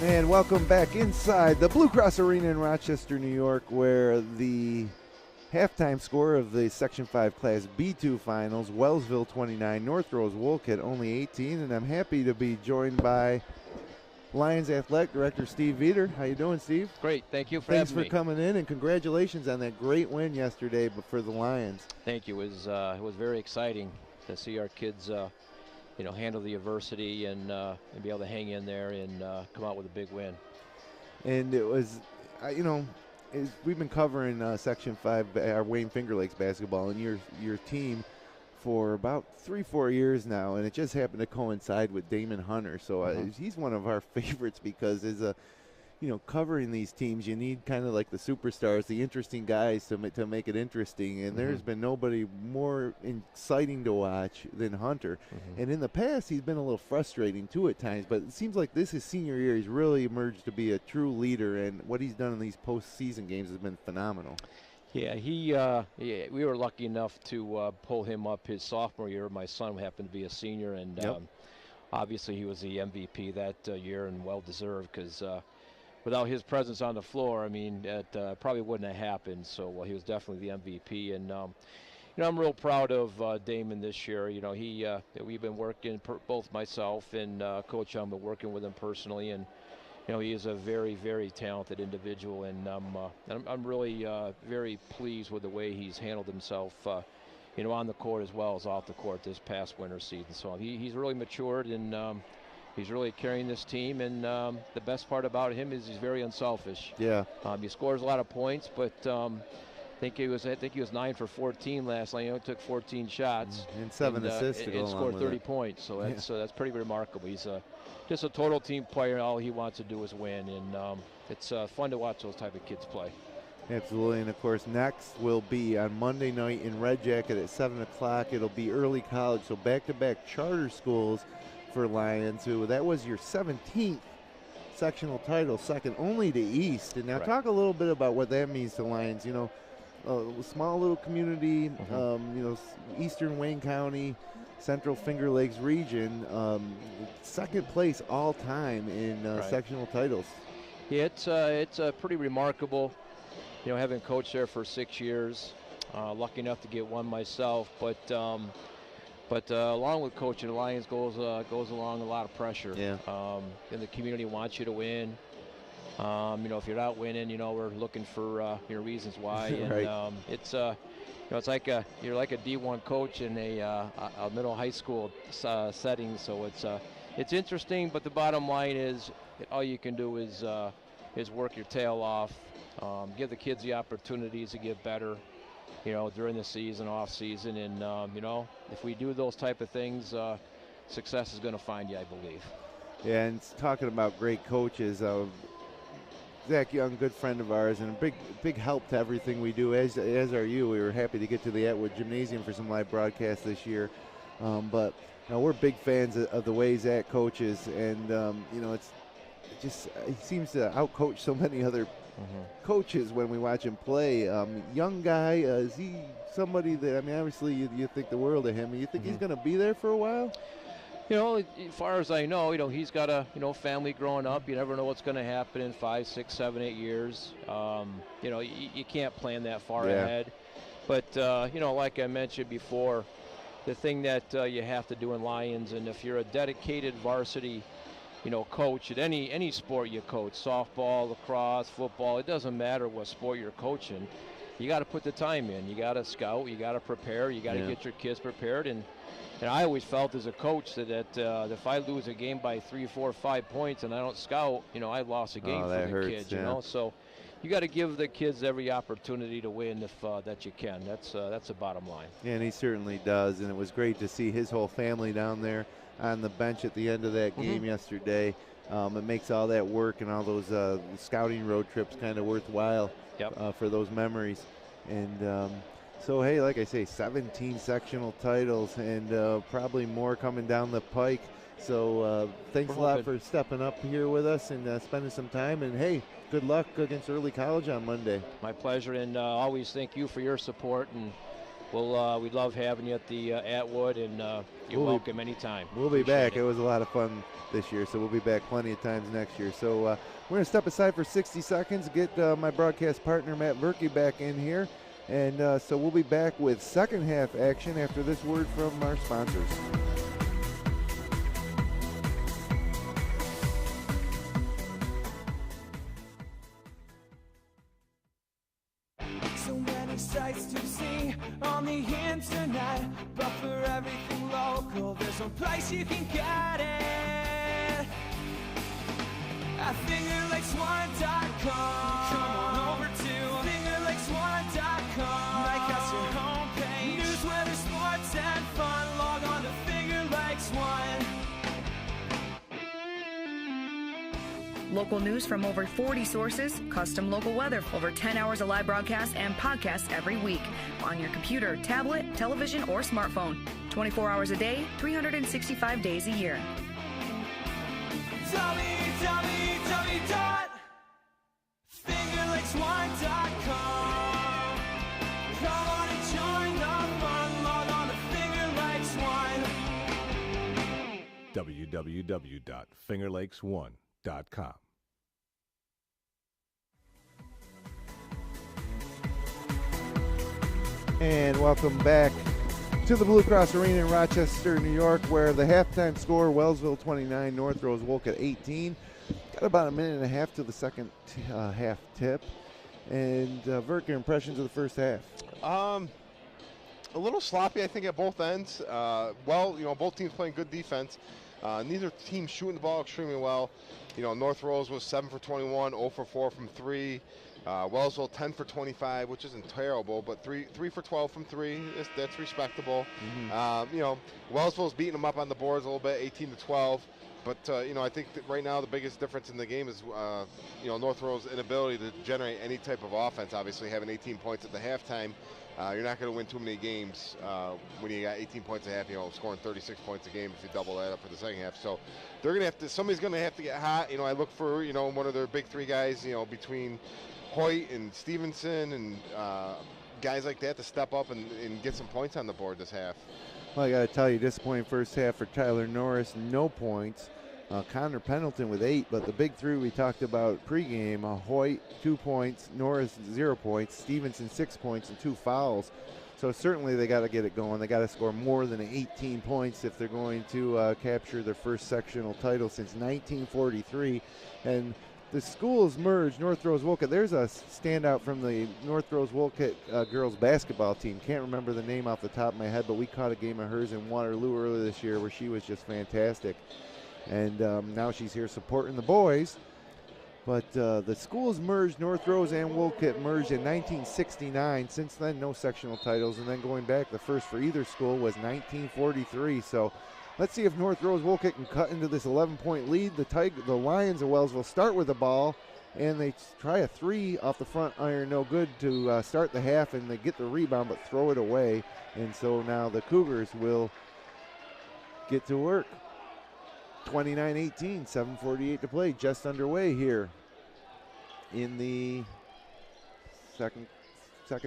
And welcome back inside the Blue Cross Arena in Rochester, New York, where the halftime score of the Section 5 Class B2 Finals, Wellsville 29, North Rose-Wolcott only 18. And I'm happy to be joined by Lions Athletic Director Steve Veeder. How you doing, Steve? Great. Thank you for Thanks having for me. coming in, and congratulations on that great win yesterday for the Lions. Thank you. It was very exciting to see our kids handle the adversity and be able to hang in there and come out with a big win. And it was, we've been covering Section 5, our Wayne Finger Lakes basketball, and your team for about 3-4 years now, and it just happened to coincide with Damon Hunter. So he's one of our favorites because as a, covering these teams, you need kind of like the superstars, the interesting guys to make it interesting. And there's been nobody more exciting to watch than Hunter. And in the past, he's been a little frustrating too at times. But it seems like this is senior year. He's really emerged to be a true leader, and what he's done in these postseason games has been phenomenal. Yeah, we were lucky enough to pull him up his sophomore year. My son happened to be a senior, and obviously he was the MVP that year, and well-deserved because without his presence on the floor, it probably wouldn't have happened. So he was definitely the MVP, and I'm real proud of Damon this year. We've been working, both myself and Coach Young, been working with him personally, and he is a very, very talented individual, and I'm really very pleased with the way he's handled himself on the court as well as off the court this past winter season. So he's really matured, and he's really carrying this team. And the best part about him is he's very unselfish. Yeah. He scores a lot of points, but I think he was 9 for 14 last night. He only took 14 shots and 7 assists to go and along scored with 30 it. points. So that's pretty remarkable. He's just a total team player. All he wants to do is win, and it's fun to watch those type of kids play. Absolutely, and of course next will be on Monday night in Red Jacket at 7 o'clock. It'll be early college, so back-to-back charter schools for Lions, who that was your 17th sectional title, second only to East. And now talk a little bit about what that means to Lions. A small little community, eastern Wayne County, central Finger Lakes region, second place all time in sectional titles. Yeah, it's pretty remarkable. Having coached there for 6 years, lucky enough to get one myself, but along with coaching, the Lions goes along a lot of pressure. Yeah. And the community wants you to win. If you're not winning, we're looking for reasons why. And Right. it's it's like you're like a D1 coach in a middle high school setting. So it's interesting, but the bottom line is all you can do is work your tail off. Give the kids the opportunities to get better, during the season, off season, and if we do those type of things, success is going to find you, I believe. Yeah, and talking about great coaches, Zach Young, good friend of ours, and a big help to everything we do. As are you. We were happy to get to the Atwood Gymnasium for some live broadcasts this year, but we're big fans of the way Zach coaches, and he seems to outcoach so many other coaches when we watch him play. Young guy, is he somebody that, obviously you think the world of him. You think he's going to be there for a while? As far as I know, he's got a family growing up. You never know what's going to happen in 5, 6, 7, 8 years. You can't plan that far ahead. But like I mentioned before, the thing that you have to do in Lions, and if you're a dedicated varsity coach at any sport you coach, softball, lacrosse, football, it doesn't matter what sport you're coaching, you got to put the time in. You got to scout, you got to prepare, you got to get your kids prepared. And I always felt as a coach that if I lose a game by 3, 4, 5 points and I don't scout, I lost a game for the kids. So you got to give the kids every opportunity to win if that you can. That's the bottom line. Yeah, and he certainly does. And it was great to see his whole family down there on the bench at the end of that game yesterday. It makes all that work and all those scouting road trips kind of worthwhile for those memories. And so, hey, like I say, 17 sectional titles and probably more coming down the pike. So thanks a lot for stepping up here with us and spending some time. And, hey, good luck against early college on Monday. My pleasure, and always thank you for your support. And we'd love having you at the Atwood, and you're welcome anytime. We'll be back. It was a lot of fun this year, so we'll be back plenty of times next year. So we're going to step aside for 60 seconds, get my broadcast partner Matt Verkey back in here. And so we'll be back with second half action after this word from our sponsors. So many sights to see on the internet, but for everything local, there's no place you can get it. At FingerLakes1.com. Come on over to FingerLakes1.com. Make us your homepage. News, weather, sports, and fun. Log on to Finger Lakes One. Local news from over 40 sources, custom local weather, over 10 hours of live broadcasts and podcasts every week on your computer, tablet, television, or smartphone. 24 hours a day, 365 days a year. www.fingerlakes1.com. Come on and join the fun. Log on to Finger Lakes One. www.fingerlakes1.com. And welcome back to the Blue Cross Arena in Rochester, New York, where the halftime score, Wellsville 29, North Rose-Wolcott 18. Got about a minute and a half to the second half tip. And Verk, your impressions of the first half? A little sloppy, I think, at both ends. Both teams playing good defense. Neither team shooting the ball extremely well. North Rose was 7 for 21, 0 for 4 from 3. Wellsville 10 for 25, which isn't terrible, but 3 for 12 from 3. That's respectable. Wellsville's beating them up on the boards a little bit, 18 to 12. But I think that right now the biggest difference in the game is North Rose's inability to generate any type of offense. Obviously, having 18 points at the halftime, you're not going to win too many games when you got 18 points a half. Scoring 36 points a game if you double that up for the second half. So they're going to have to. Somebody's going to have to get hot. I look for one of their big three guys. Between Hoyt and Stevenson and guys like that to step up and get some points on the board this half. Well, I got to tell you, disappointing first half for Tyler Norris, no points. Connor Pendleton with 8, but the big three we talked about pregame, Hoyt 2 points, Norris 0 points, Stevenson 6 points and 2 fouls. So certainly they got to get it going. They got to score more than 18 points if they're going to capture their first sectional title since 1943. And the schools merged, North Rose-Wolcott. There's a standout from the North Rose-Wolcott girls basketball team. Can't remember the name off the top of my head, but we caught a game of hers in Waterloo earlier this year where she was just fantastic. And now she's here supporting the boys. But the schools merged, North Rose and Wolcott merged in 1969. Since then, no sectional titles. And then going back, the first for either school was 1943. So let's see if North Rose-Wolcott can cut into this 11-point lead. The Lions of Wellsville start with the ball, and they try a 3 off the front iron, no good to start the half, and they get the rebound but throw it away. And so now the Cougars will get to work. 29-18, 7:48 to play, just underway here in the second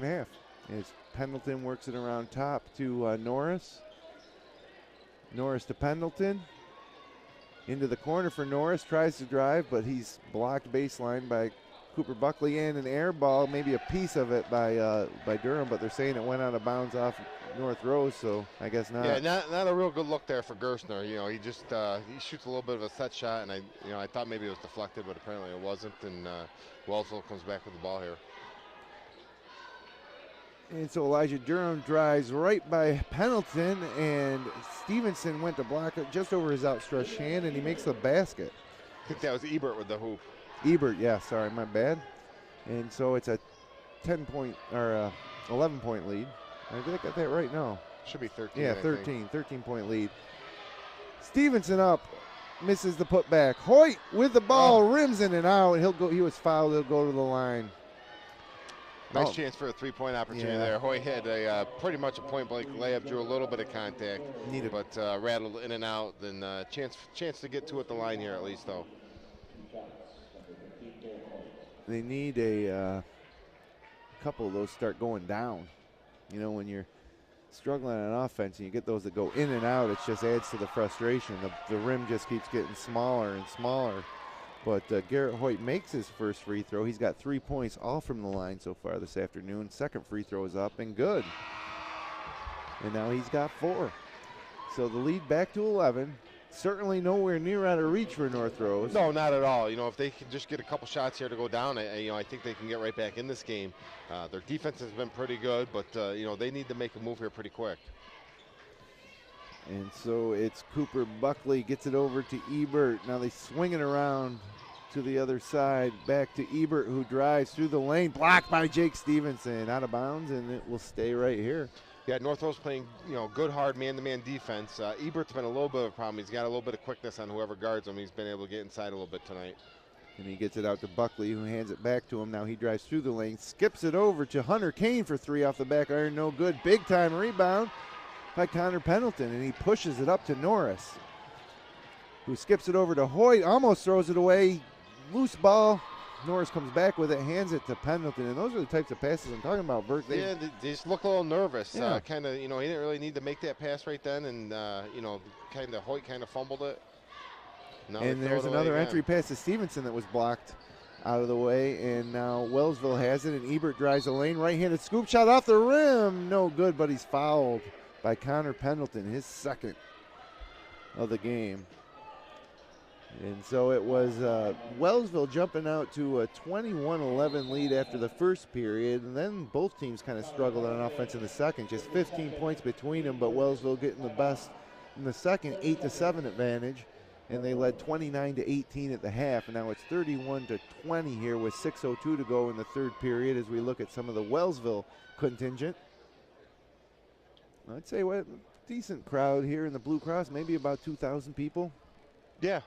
half. As Pendleton works it around top to Norris. Norris to Pendleton. Into the corner for Norris, tries to drive, but he's blocked baseline by Cooper Buckley, and an air ball, maybe a piece of it by Durham, but they're saying it went out of bounds off North Rose, so I guess not. Yeah, not a real good look there for Gerstner. He just he shoots a little bit of a set shot, and I thought maybe it was deflected, but apparently it wasn't. And Wellsville comes back with the ball here. And so Elijah Durham drives right by Pendleton, and Stevenson went to block it just over his outstretched hand, and he makes the basket. I think that was Ebert with the hoop. Ebert, yeah, sorry, my bad. And so it's a 10-point or 11-point lead. Did I get that right? No. Should be 13. Yeah, 13-point lead. Stevenson up, misses the putback. Hoyt with the ball, rims in and out. He was fouled. He'll go to the line. Nice chance for a 3-point opportunity there. Hoyt had a pretty much a point-blank layup, drew a little bit of contact, but rattled in and out. Then chance to get two at the line here at least, though. They need a couple of those start going down. When you're struggling on offense and you get those that go in and out, it just adds to the frustration. The rim just keeps getting smaller and smaller. But Garrett Hoyt makes his first free throw. He's got 3 points all from the line so far this afternoon. Second free throw is up and good. And now he's got 4. So the lead back to 11. Certainly nowhere near out of reach for North Rose. No, not at all. If they can just get a couple shots here to go down, I think they can get right back in this game. Their defense has been pretty good, but they need to make a move here pretty quick. And so it's Cooper Buckley gets it over to Ebert. Now they swing it around to the other side, back to Ebert, who drives through the lane, blocked by Jake Stevenson, out of bounds, and it will stay right here. Yeah, North Rose playing, good, hard man-to-man defense. Ebert's been a little bit of a problem. He's got a little bit of quickness on whoever guards him. He's been able to get inside a little bit tonight. And he gets it out to Buckley, who hands it back to him. Now he drives through the lane, skips it over to Hunter Kane for 3 off the back iron, no good. Big-time rebound by Connor Pendleton, and he pushes it up to Norris, who skips it over to Hoyt, almost throws it away. Loose ball. Norris comes back with it, hands it to Pendleton, and those are the types of passes I'm talking about, Burke. They just look a little nervous. Yeah. He didn't really need to make that pass right then, and Hoyt kind of fumbled it. And there's another entry pass to Stevenson that was blocked out of the way, and now Wellsville has it, and Ebert drives the lane, right-handed scoop shot off the rim, no good, but he's fouled by Connor Pendleton, his second of the game. And so it was Wellsville jumping out to a 21-11 lead after the first period, and then both teams kind of struggled on offense in the second. Just 15 points between them, but Wellsville getting the best in the second, 8-7 advantage, and they led 29-18 at the half. And now it's 31-20 here with 6:02 to go in the third period as we look at some of the Wellsville contingent. I'd say what decent crowd here in the Blue Cross, maybe about 2,000 people. Yeah.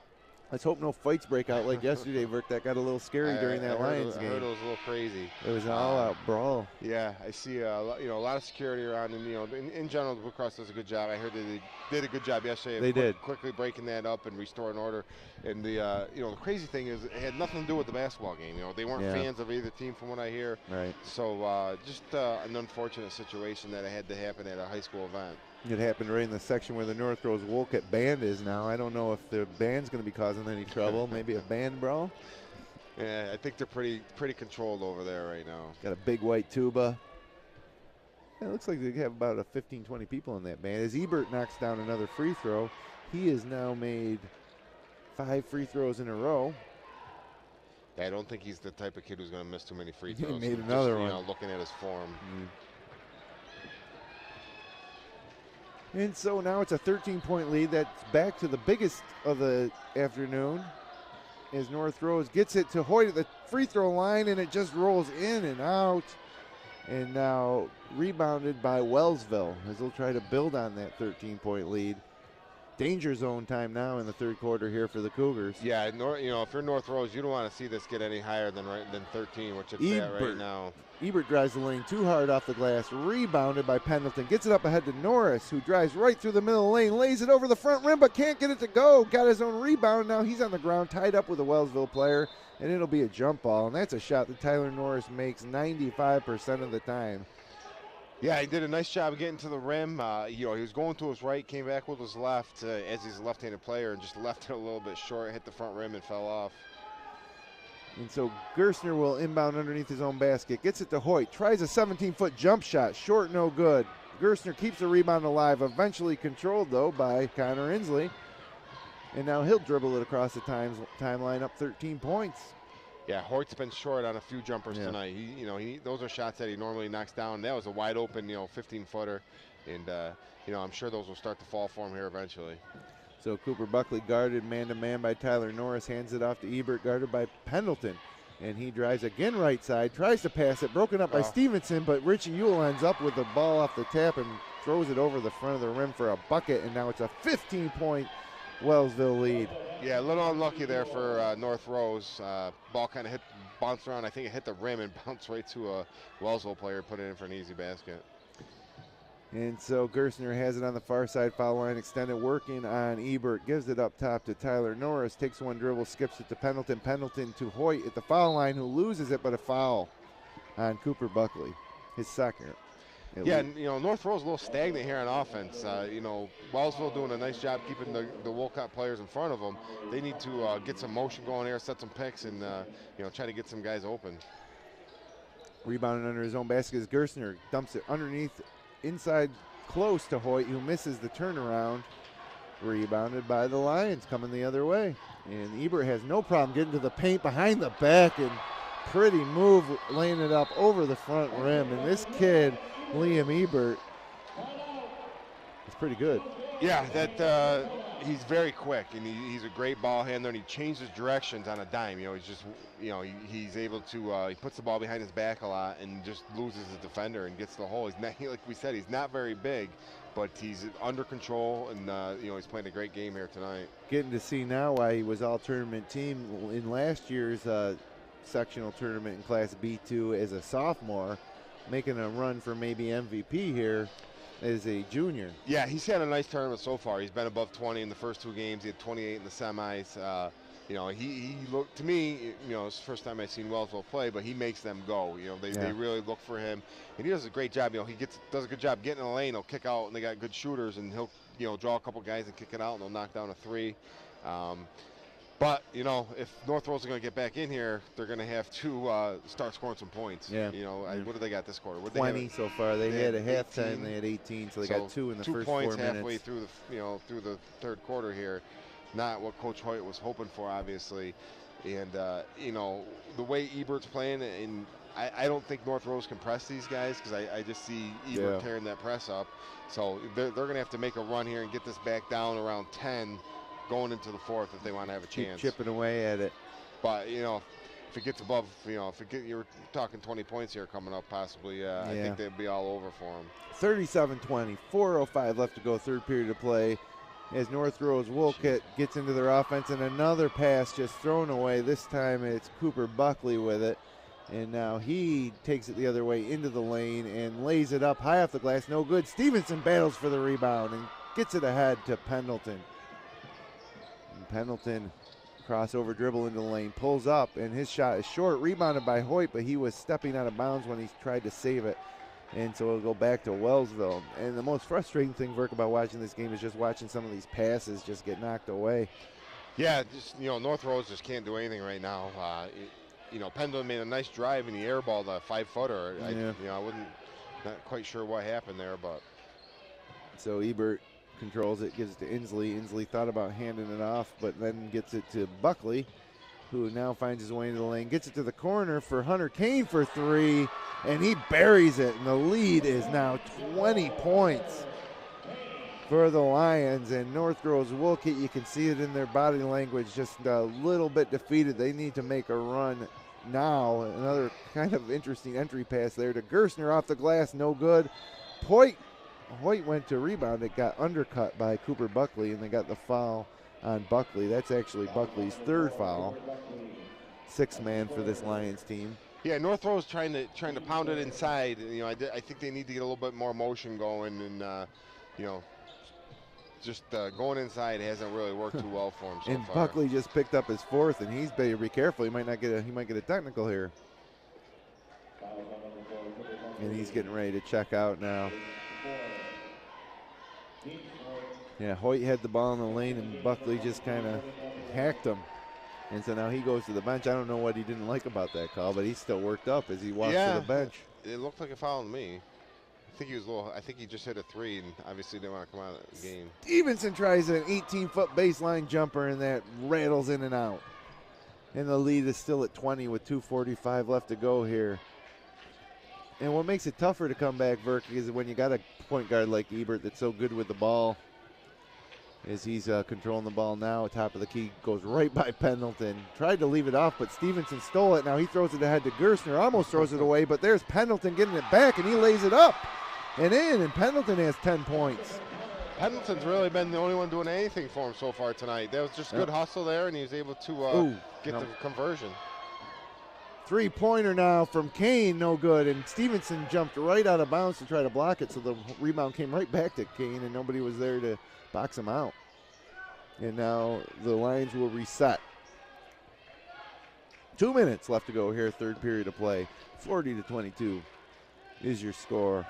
Let's hope no fights break out like yesterday, Verk. That got a little scary during that Lions game. I heard it was a little crazy. It was an all-out brawl. Yeah, I see a lot of security around, and in general, the Blue Cross does a good job. I heard they did a good job yesterday. They did quickly breaking that up and restoring order. And the crazy thing is, it had nothing to do with the basketball game. They weren't fans of either team, from what I hear. Right. So just an unfortunate situation that had to happen at a high school event. It happened right in the section where the North Rose-Wolcott band is now. I don't know if the band's going to be causing any trouble. Maybe a band brawl. Yeah, I think they're pretty controlled over there right now. Got a big white tuba. It looks like they have about 15-20 people in that band. As Ebert knocks down another free throw, he has now made 5 free throws in a row. Yeah, I don't think he's the type of kid who's going to miss too many free throws. He made another one. Looking at his form. And so now it's a 13-point lead. That's back to the biggest of the afternoon as North Rose gets it to Hoyt at the free throw line, and it just rolls in and out. And now rebounded by Wellsville as they'll try to build on that 13-point lead. Danger zone time now in the third quarter here for the Cougars. Yeah, if you're North Rose, you don't want to see this get any higher than 13, which it's at right now. Ebert drives the lane too hard off the glass, rebounded by Pendleton, gets it up ahead to Norris, who drives right through the middle of the lane, lays it over the front rim, but can't get it to go. Got his own rebound. Now he's on the ground, tied up with a Wellsville player, and it'll be a jump ball. And that's a shot that Tyler Norris makes 95% of the time. Yeah, he did a nice job of getting to the rim. He was going to his right, came back with his left as he's a left-handed player, and just left it a little bit short, hit the front rim, and fell off. And so Gerstner will inbound underneath his own basket, gets it to Hoyt, tries a 17-foot jump shot, short, no good. Gerstner keeps the rebound alive, eventually controlled, though, by Connor Inslee. And now he'll dribble it across the timeline, up 13 points. Yeah, Hoyt's been short on a few jumpers tonight. Those are shots that he normally knocks down. That was a wide open, 15-footer, and I'm sure those will start to fall for him here eventually. So Cooper Buckley guarded man-to-man by Tyler Norris, hands it off to Ebert, guarded by Pendleton. And he drives again right side, tries to pass it, broken up by Stevenson, but Richie Ewell ends up with the ball off the tap and throws it over the front of the rim for a bucket, and now it's a 15-point Wellsville lead. Yeah, a little unlucky there for North Rose. Ball kind of bounced around. I think it hit the rim and bounced right to a Wellsville player, put it in for an easy basket. And so Gerstner has it on the far side, foul line extended, working on Ebert, gives it up top to Tyler Norris, takes one dribble, skips it to Pendleton. Pendleton to Hoyt at the foul line, who loses it, but a foul on Cooper Buckley, his second. Yeah, and, North Rose a little stagnant here on offense. Wellsville doing a nice job keeping the Wolcott players in front of them. They need to get some motion going here, set some picks, and, try to get some guys open. Rebounding under his own basket is Gerstner, dumps it underneath, inside close to Hoyt, who misses the turnaround. Rebounded by the Lions, coming the other way. And Ebert has no problem getting to the paint behind the back, and pretty move laying it up over the front rim. And this kid, Liam Ebert, is pretty good. Yeah, he's very quick, and he's a great ball handler, and he changes directions on a dime. He's able to, he puts the ball behind his back a lot and just loses the defender and gets the hole. He's not, like we said, he's not very big, but he's under control, and, he's playing a great game here tonight. Getting to see now why he was all-tournament team in last year's sectional tournament in Class B2 as a sophomore, making a run for maybe MVP here as a junior. Yeah, he's had a nice tournament so far. He's been above 20 in the first 2 games. He had 28 in the semis. He looked, to me, it's the first time I've seen Wellsville play, but he makes them go. They really look for him, and he does a great job. He does a good job getting in the lane. He'll kick out, and they got good shooters, and he'll draw a couple guys and kick it out, and they'll knock down a 3. But, if North Rose are going to get back in here, they're going to have to start scoring some points. Yeah. What do they got this quarter? 20 so far. They had a halftime. They had 18, so they got 2 in the first 4 minutes. 2 points halfway through the third quarter here. not what Coach Hoyt was hoping for, obviously. And, you know, the way Ebert's playing, and I don't think North Rose can press these guys because I just see Ebert tearing that press up. So they're going to have to make a run here and get this back down around 10 going into the fourth if they want to have a chance. Keep chipping away at it. But, you know, if it gets above, you know, you're talking 20 points here coming up possibly, I think they'd be all over for them. 37-20, 4:05 left to go, third period of play. As North Rose-Wolcott gets into their offense, and another pass just thrown away. This time it's Cooper Buckley with it. And now he takes it the other way into the lane and lays it up high off the glass. No good. Stevenson battles for the rebound and gets it ahead to Pendleton. And Pendleton, crossover dribble into the lane, pulls up, and his shot is short. Rebounded by Hoyt, but he was stepping out of bounds when he tried to save it. And so it'll go back to Wellsville. And the most frustrating thing, Verk, about watching this game is just watching some of these passes just get knocked away. Yeah, just, you know, North Rose just can't do anything right now. You know, Pendleton made a nice drive and he airballed a 5-footer. I wasn't not quite sure what happened there, but. So Ebert controls it, gives it to Inslee. Inslee thought about handing it off, but then gets it to Buckley, who now finds his way into the lane, gets it to the corner for Hunter Kane for three, and he buries it, and the lead is now 20 points for the Lions. And North Rose-Wolcott, you can see it in their body language, just a little bit defeated. They need to make a run now. Another kind of interesting entry pass there to Gerstner off the glass, no good. Hoyt went to rebound. It got undercut by Cooper Buckley, and they got the foul on Buckley. That's actually Buckley's third foul. Sixth man for this Lions team. Yeah, North Rose trying to pound it inside. You know, I think they need to get a little bit more motion going, and you know, just going inside hasn't really worked too well for him so and far. Buckley just picked up his fourth, and he's better be careful. He might get a technical here. And he's getting ready to check out now. Yeah, Hoyt had the ball in the lane, and Buckley just kind of hacked him. And so now he goes to the bench. I don't know what he didn't like about that call, but he's still worked up as he walks to the bench. It looked like a foul on me. I think he just hit a three and obviously didn't want to come out of the game. Stevenson tries an 18-foot baseline jumper, and that rattles in and out. And the lead is still at 20 with 2:45 left to go here. And what makes it tougher to come back, Verk, is when you got a point guard like Ebert that's so good with the ball. As he's controlling the ball now, top of the key, goes right by Pendleton. Tried to leave it off, but Stevenson stole it. Now he throws it ahead to Gerstner, almost throws it away, but there's Pendleton getting it back, and he lays it up and in, and Pendleton has 10 points. Pendleton's really been the only one doing anything for him so far tonight. That was just good hustle there, and he was able to get the conversion. Three-pointer now from Kane, no good, and Stevenson jumped right out of bounds to try to block it, so the rebound came right back to Kane, and nobody was there to box him out. And now the Lions will reset. 2 minutes left to go here, third period of play. 40-22 is your score.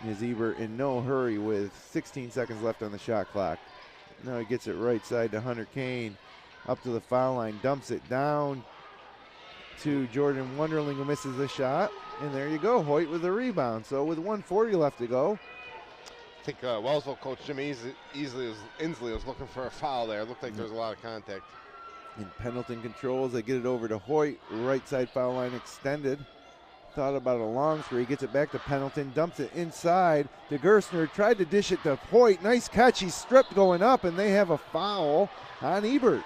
Is Ebert in no hurry with 16 seconds left on the shot clock. Now he gets it right side to Hunter Kane, up to the foul line, dumps it down to Jordan Wonderling, who misses the shot. And there you go, Hoyt with the rebound. So with 1:40 left to go, I think Wellsville coach Jim Inslee was looking for a foul there. It looked like there was a lot of contact. And Pendleton controls. They get it over to Hoyt. Right side foul line extended. Thought about a long three. Gets it back to Pendleton. Dumps it inside to Gerstner. Tried to dish it to Hoyt. Nice catch. He's stripped going up, and they have a foul on Ebert.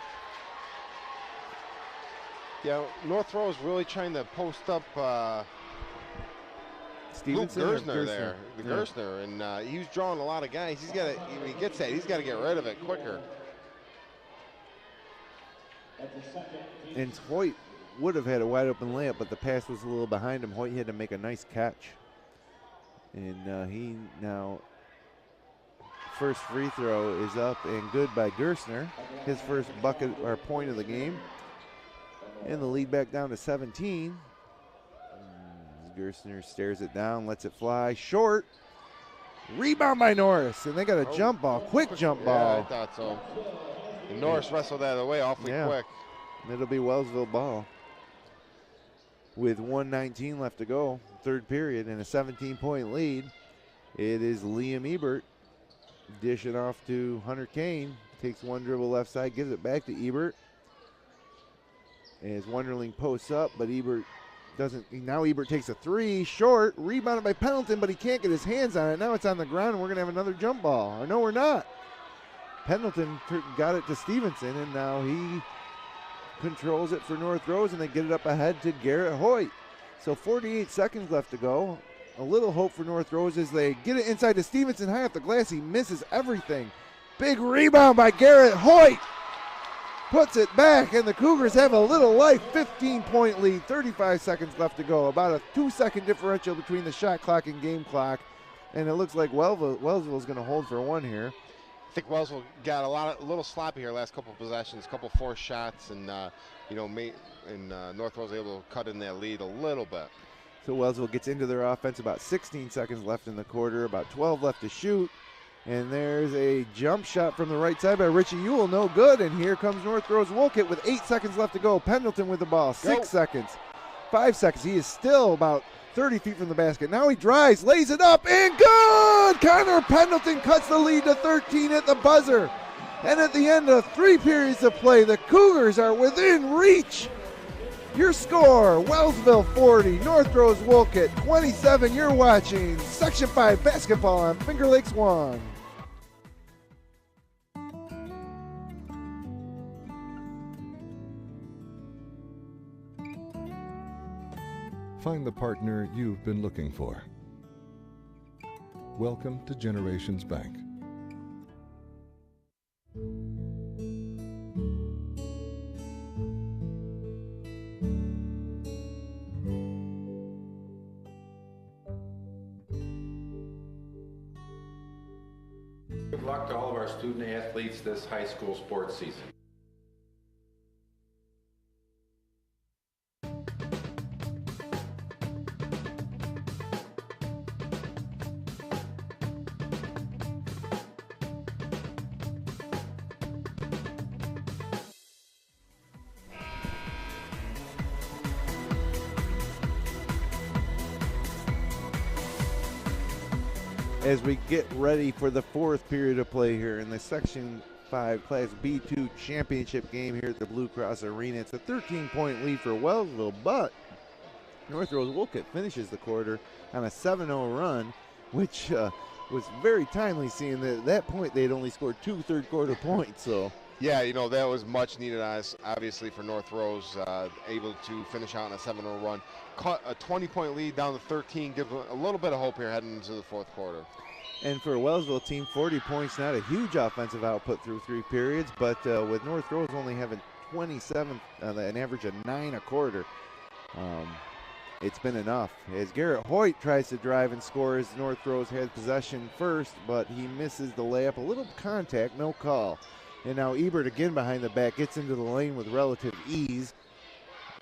Yeah, North Rose really trying to post up Stevenson Luke Gerstner there, Gerstner, and he was drawing a lot of guys. He's got to, when he gets that, he's got to get rid of it quicker. And Hoyt would have had a wide open layup, but the pass was a little behind him. Hoyt had to make a nice catch. And he now, first free throw is up and good by Gerstner. His first bucket or point of the game. And the lead back down to 17. Gerstner stares it down, lets it fly. Short. Rebound by Norris. And they got a jump ball, quick jump ball. Yeah, I thought so. And Norris wrestled that away awfully quick. It'll be Wellsville ball. With 1:19 left to go, third period, and a 17-point lead. It is Liam Ebert dishing off to Hunter Kane. Takes one dribble left side, gives it back to Ebert. As Wonderling posts up, but Ebert doesn't. Now Ebert takes a three, short, rebounded by Pendleton, but he can't get his hands on it. Now it's on the ground, and we're going to have another jump ball. Or no, we're not. Pendleton got it to Stevenson, and now he controls it for North Rose, and they get it up ahead to Garrett Hoyt. So 48 seconds left to go. A little hope for North Rose as they get it inside to Stevenson, high off the glass. He misses everything. Big rebound by Garrett Hoyt. Puts it back, and the Cougars have a little life. 15-point lead, 35 seconds left to go. About a 2-second differential between the shot clock and game clock. And it looks like Wellsville is going to hold for one here. I think Wellsville got a little sloppy here last couple of possessions, couple forced shots, and North Rose able to cut in that lead a little bit. So Wellsville gets into their offense. About 16 seconds left in the quarter. About 12 left to shoot. And there's a jump shot from the right side by Richie Ewell, no good. And here comes North Rose-Wolcott with 8 seconds left to go. Pendleton with the ball, 6 seconds, 5 seconds. He is still about 30 feet from the basket. Now he drives, lays it up, and good! Connor Pendleton cuts the lead to 13 at the buzzer. And at the end of 3 periods of play, the Cougars are within reach. Your score, Wellsville 40, North Rose-Wolcott 27. You're watching Section 5 basketball on Finger Lakes 1. Find the partner you've been looking for. Welcome to Generations Bank. Good luck to all of our student athletes this high school sports season. As we get ready for the 4th period of play here in the Section 5 Class B2 championship game here at the Blue Cross Arena. It's a 13-point lead for Wellsville, but North Rose-Wolcott finishes the quarter on a 7-0 run, which was very timely, seeing that at that point they had only scored 2 third-quarter points. So. Yeah, that was much needed, obviously, for North Rose, able to finish out on a 7-0 run. Cut a 20-point lead down to 13, gives a little bit of hope here heading into the 4th quarter. And for a Wellsville team, 40 points, not a huge offensive output through 3 periods, but with North Rose only having 27, an average of 9 a quarter, it's been enough. As Garrett Hoyt tries to drive and score, as North Rose has possession first, but he misses the layup. A little contact, no call. And now Ebert again behind the back gets into the lane with relative ease.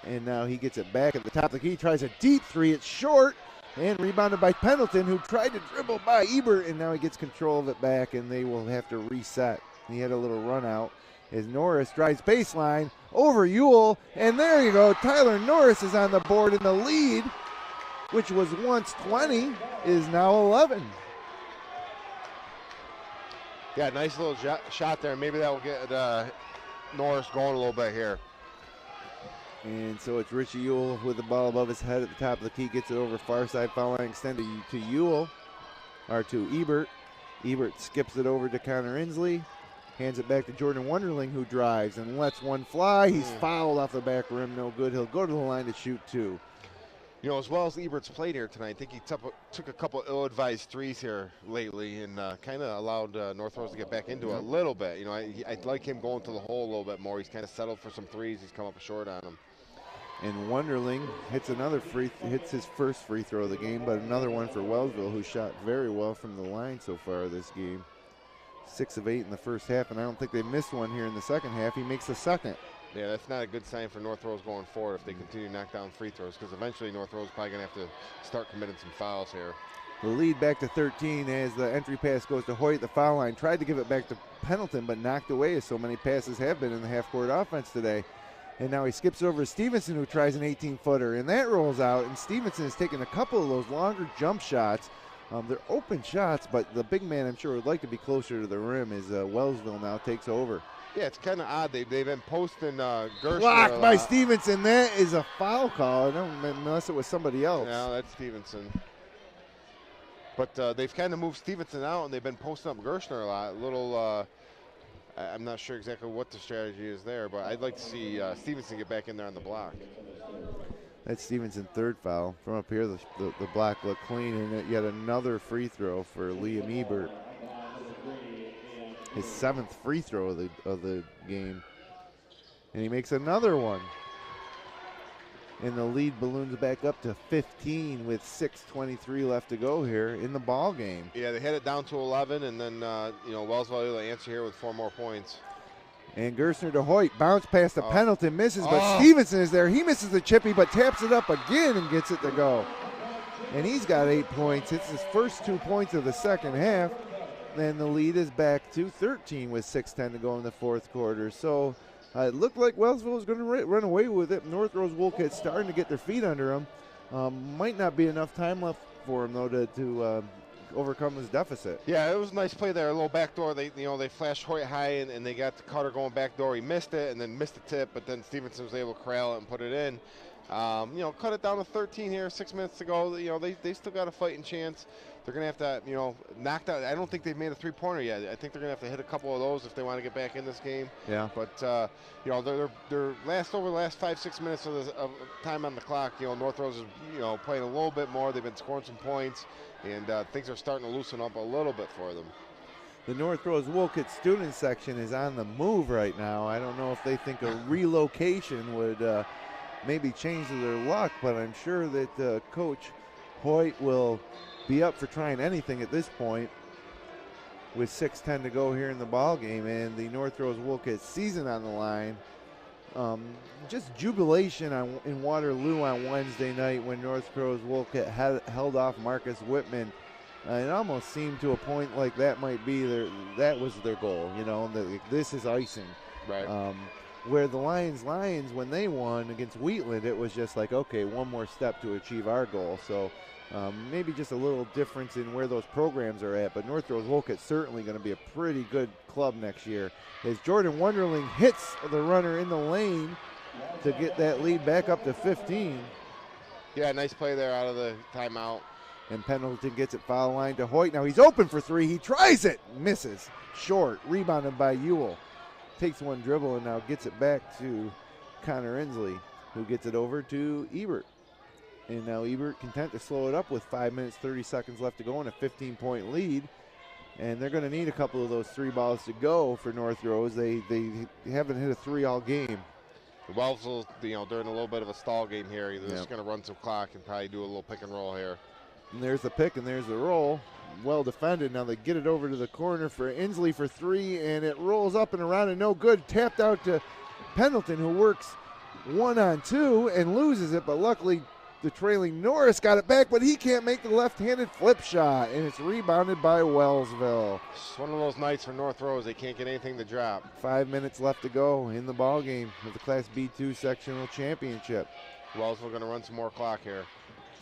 And now he gets it back at the top of the key, tries a deep three, it's short, and rebounded by Pendleton, who tried to dribble by Ebert, and now he gets control of it back, and they will have to reset. He had a little run out as Norris drives baseline over Ewell, and there you go. Tyler Norris is on the board, and the lead, which was once 20, is now 11. Yeah, nice little shot there. Maybe that will get Norris going a little bit here. And so it's Richie Ewell with the ball above his head at the top of the key, gets it over far side foul line, extended to Ewell, or to Ebert. Ebert skips it over to Connor Inslee, hands it back to Jordan Wonderling, who drives and lets one fly. He's fouled off the back rim, no good. He'll go to the line to shoot 2. As well as Ebert's played here tonight, I think he took a couple ill-advised threes here lately and kind of allowed North Rose to get back into it a little bit. I'd like him going to the hole a little bit more. He's kind of settled for some threes. He's come up short on them. And Wonderling hits his first free throw of the game, but another one for Wellsville, who shot very well from the line so far this game. 6 of 8 in the first half, and I don't think they missed one here in the second half. He makes the second. Yeah, that's not a good sign for North Rose going forward if they continue to knock down free throws, because eventually North Rose is probably going to have to start committing some fouls here. The lead back to 13 as the entry pass goes to Hoyt at the foul line. Tried to give it back to Pendleton, but knocked away, as so many passes have been in the half-court offense today. And now he skips over to Stevenson, who tries an 18-footer, and that rolls out, and Stevenson has taken a couple of those longer jump shots. They're open shots, but the big man I'm sure would like to be closer to the rim as Wellsville now takes over. Yeah, it's kind of odd. They've been posting Gershner. Blocked by Stevenson. That is a foul call, unless it was somebody else. No, that's Stevenson. But they've kind of moved Stevenson out, and they've been posting up Gershner a lot. A little, I'm not sure exactly what the strategy is there, but I'd like to see Stevenson get back in there on the block. That's Stevenson's third foul. From up here, the block looked clean, and yet another free throw for Liam Ebert. His 7th free throw of the game. And he makes another one. And the lead balloons back up to 15 with 6:23 left to go here in the ball game. Yeah, they had it down to 11, and then Wellsville able to answer here with 4 more points. And Gershner to Hoyt, bounce past to Pendleton, misses, but Stevenson is there. He misses the chippy, but taps it up again and gets it to go. And he's got 8 points. It's his first 2 points of the second half. Then the lead is back to 13 with 6:10 to go in the fourth quarter. So it looked like Wellsville was going to run away with it. North Rose-Wolcott starting to get their feet under them. Might not be enough time left for him, though, to overcome his deficit. Yeah, it was a nice play there. A little backdoor. They flashed Hoyt high, and they got the Carter going backdoor. He missed it, and then missed the tip, but then Stevenson was able to corral it and put it in. Cut it down to 13 here, 6 minutes to go. They still got a fighting chance. They're going to have to, knock down. I don't think they've made a three-pointer yet. I think they're going to have to hit a couple of those if they want to get back in this game. Yeah. But, they're over the last 5-6 minutes of time on the clock, North Rose is, playing a little bit more. They've been scoring some points, and things are starting to loosen up a little bit for them. The North Rose-Wolcott student section is on the move right now. I don't know if they think a relocation would maybe change their luck, but I'm sure that Coach Hoyt will be up for trying anything at this point with 6:10 to go here in the ball game and the North Rose-Wolcott season on the line. Just jubilation in Waterloo on Wednesday night when North Rose-Wolcott held off Marcus Whitman. It almost seemed to a point like that might be that was their goal, this is icing. Right. Where the Lions, when they won against Wheatland, it was just like, okay, one more step to achieve our goal. So maybe just a little difference in where those programs are at. But North Rose-Wolcott certainly going to be a pretty good club next year. As Jordan Wonderling hits the runner in the lane to get that lead back up to 15. Yeah, nice play there out of the timeout. And Pendleton gets it foul line to Hoyt. Now he's open for 3. He tries it, misses. Short, rebounded by Ewell. Takes one dribble and now gets it back to Connor Inslee, who gets it over to Ebert. And now Ebert content to slow it up with 5 minutes, 30 seconds left to go and a 15-point lead. And they're going to need a couple of those 3 balls to go for North Rose. They haven't hit a 3 all game. Wellsville, during a little bit of a stall game here, they're just going to run some clock and probably do a little pick and roll here. And there's the pick and there's the roll. Well defended. Now they get it over to the corner for Inslee for 3, and it rolls up and around and no good. Tapped out to Pendleton, who works 1-on-2 and loses it, but luckily the trailing Norris got it back, but he can't make the left-handed flip shot, and it's rebounded by Wellsville. It's one of those nights for North Rose. They can't get anything to drop. 5 minutes left to go in the ball game of the Class B2 sectional championship. Wellsville going to run some more clock here.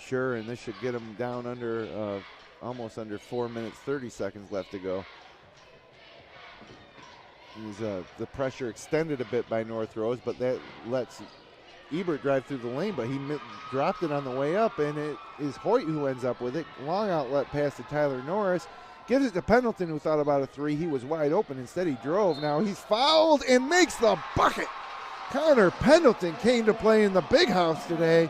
Sure, and this should get them down under almost under 4 minutes, 30 seconds left to go. The pressure extended a bit by North Rose, but that lets Ebert drive through the lane, but he dropped it on the way up, and it is Hoyt who ends up with it. Long outlet pass to Tyler Norris. Gives it to Pendleton, who thought about a 3. He was wide open. Instead, he drove. Now he's fouled and makes the bucket. Connor Pendleton came to play in the big house today.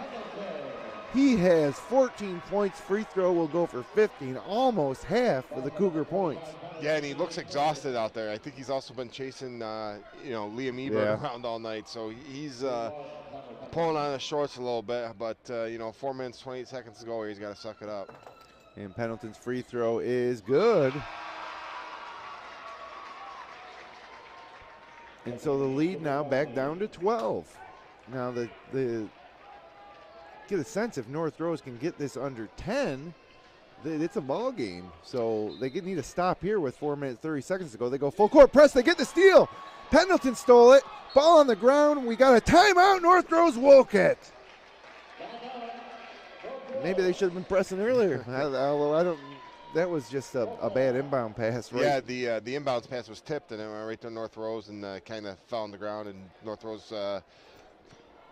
He has 14 points. Free throw will go for 15, almost half of the Cougar points. Yeah, and he looks exhausted out there. I think he's also been chasing, Liam Ebert around all night. So he's pulling on his shorts a little bit. But, 4 minutes, 28 seconds to go here. He's got to suck it up. And Pendleton's free throw is good. And so the lead now back down to 12. Now the get a sense if North Rose can get this under 10, it's a ball game. So they need a stop here with 4 minutes, 30 seconds to go. They go full court press. They get the steal. Pendleton stole it. Ball on the ground. We got a timeout, North Rose-Wolcott. Maybe they should have been pressing earlier. Although that was just a bad inbound pass, right? Yeah, the inbounds pass was tipped, and it went right to North Rose and kind of fell on the ground, and North Rose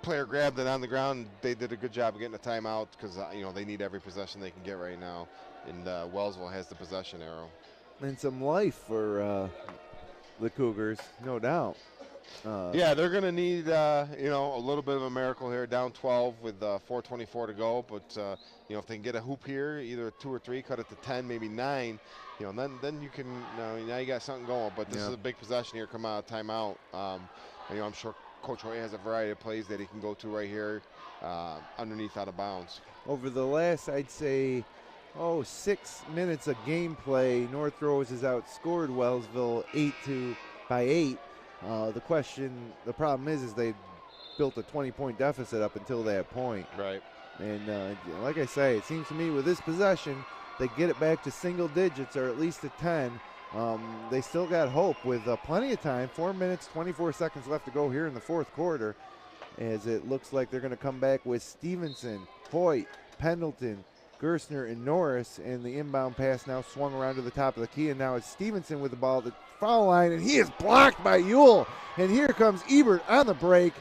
player grabbed it on the ground. They did a good job of getting a timeout because they need every possession they can get right now, and Wellsville has the possession arrow. And some life for the Cougars, no doubt. Yeah, they're going to need a little bit of a miracle here, down 12 with 4:24 to go. But if they can get a hoop here, either 2 or 3, cut it to 10, maybe 9, then you can now you got something going. But this is a big possession here, come out of timeout. I'm sure Coach Hoy has a variety of plays that he can go to right here, underneath out of bounds. Over the last, I'd say, 6 minutes of gameplay, North Rose has outscored Wellsville 8. The problem is they built a 20-point deficit up until that point. Right. And like I say, it seems to me with this possession, they get it back to single digits or at least to 10. They still got hope with plenty of time. 4 minutes, 24 seconds left to go here in the fourth quarter, as it looks like they're going to come back with Stevenson, Hoyt, Pendleton, Gerstner, and Norris, and the inbound pass now swung around to the top of the key, and now it's Stevenson with the ball at the foul line, and he is blocked by Ewell. And here comes Ebert on the break.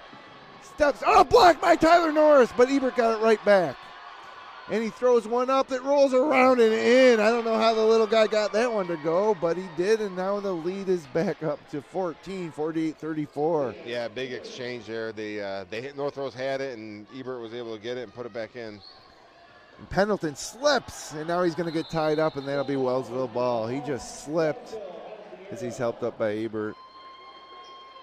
Blocked by Tyler Norris, but Ebert got it right back. And he throws one up that rolls around and in. I don't know how the little guy got that one to go, but he did, and now the lead is back up to 14, 48-34. Yeah, big exchange there. They hit North Rose had it, and Ebert was able to get it and put it back in. And Pendleton slips, and now he's going to get tied up, and that'll be Wellsville ball. He just slipped as he's helped up by Ebert.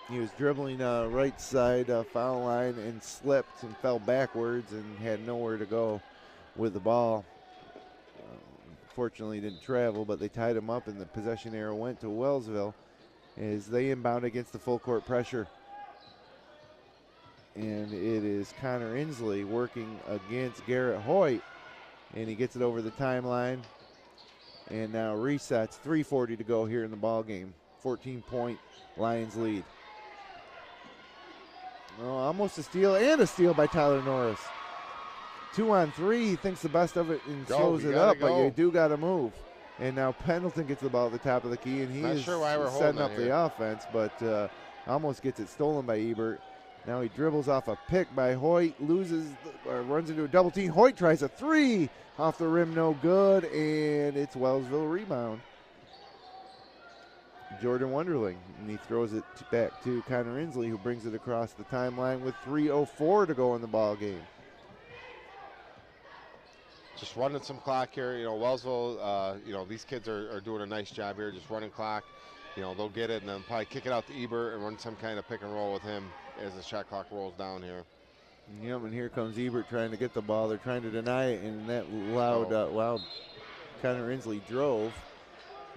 He was dribbling right side foul line and slipped and fell backwards and had nowhere to go with the ball. Fortunately, didn't travel, but they tied him up, and the possession arrow went to Wellsville as they inbound against the full court pressure. And it is Connor Inslee working against Garrett Hoyt, and he gets it over the timeline. And now resets, 3:40 to go here in the ball game. 14-point Lions lead. Almost a steal by Tyler Norris. 2 on 3, he thinks the best of it and slows it up, but you do got to move. And now Pendleton gets the ball at the top of the key, and he is setting up the offense, but almost gets it stolen by Ebert. Now he dribbles off a pick by Hoyt, runs into a double team. Hoyt tries a 3 off the rim, no good, and it's Wellsville rebound. Jordan Wonderling, and he throws it back to Connor Inslee, who brings it across the timeline with 3:04 to go in the ball game. Just running some clock here. Wellsville, these kids are doing a nice job here, just running clock. They'll get it and then probably kick it out to Ebert and run some kind of pick and roll with him as the shot clock rolls down here. Yep, and here comes Ebert trying to get the ball. They're trying to deny it, and that loud Connor Inslee drove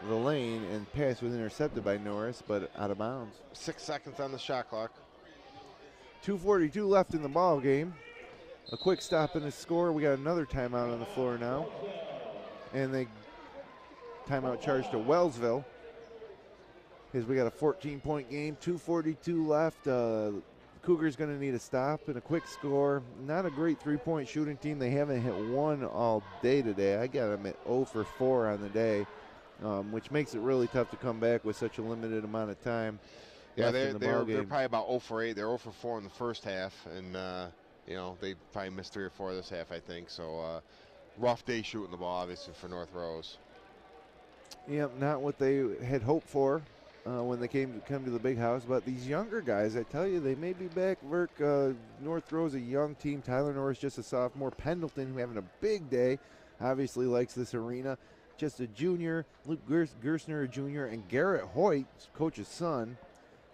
the lane, and pass was intercepted by Norris, but out of bounds. 6 seconds on the shot clock. 2:42 left in the ball game. A quick stop in the score. We got another timeout on the floor now, and they timeout charge to Wellsville because we got a 14-point game. 2:42 left. Cougars going to need a stop and a quick score. Not a great three-point shooting team. They haven't hit one all day today. I got them at 0 for 4 on the day. Which makes it really tough to come back with such a limited amount of time. Yeah, they're probably about 0 for 8. They're 0 for 4 in the first half, and they probably missed 3 or 4 this half, I think. So rough day shooting the ball, obviously, for North Rose. Yep, not what they had hoped for when they come to the big house. But these younger guys, I tell you, they may be back. North Rose, a young team. Tyler Norris, just a sophomore. Pendleton, who having a big day, obviously likes this arena. Just a junior, Luke Gerstner, a junior, and Garrett Hoyt, coach's son,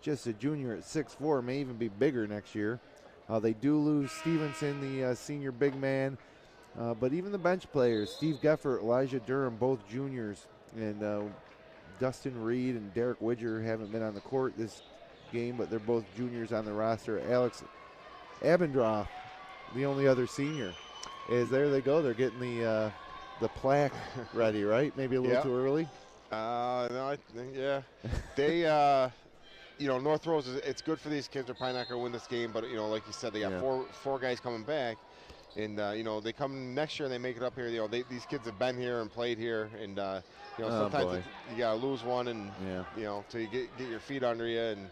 just a junior at 6'4", may even be bigger next year. They do lose Stevenson, the senior big man, but even the bench players, Steve Geffert, Elijah Durham, both juniors, and Dustin Reed and Derek Widger haven't been on the court this game, but they're both juniors on the roster. Alex Abendroth, the only other senior, is there they go. They're getting the plaque ready, right? Maybe a little too early? No, I think, yeah. They, North Rose, it's good for these kids. They're probably not going to win this game, but, like you said, they got four guys coming back. And they come next year and they make it up here. These kids have been here and played here, and sometimes you gotta lose one, and till you get your feet under you and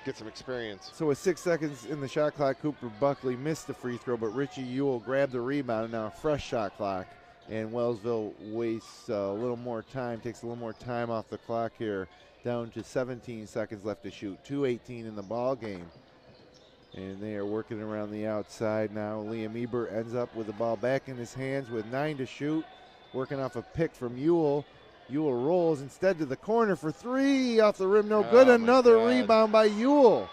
get some experience. So with 6 seconds in the shot clock, Cooper Buckley missed the free throw, but Richie Ewell grabbed the rebound. Now a fresh shot clock, and Wellsville wastes a little more time, takes a little more time off the clock here, down to 17 seconds left to shoot. 2:18 in the ball game. And they are working around the outside now. Liam Ebert ends up with the ball back in his hands with 9 to shoot. Working off a pick from Ewell. Ewell rolls instead to the corner for 3 off the rim. No good. Another rebound by Ewell.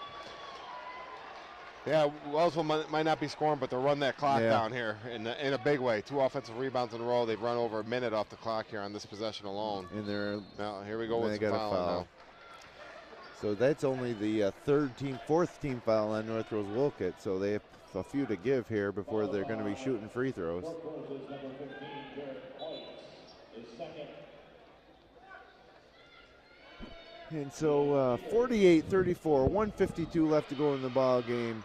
Yeah, Wellsville might not be scoring, but they'll run that clock down here in a big way. 2 offensive rebounds in a row. They've run over a minute off the clock here on this possession alone. And now here we go with the foul now. So that's only the fourth team foul on North Rose-Wolcott. So they have a few to give here before they're going to be shooting free throws. And so 48-34, 1:52 left to go in the ball game.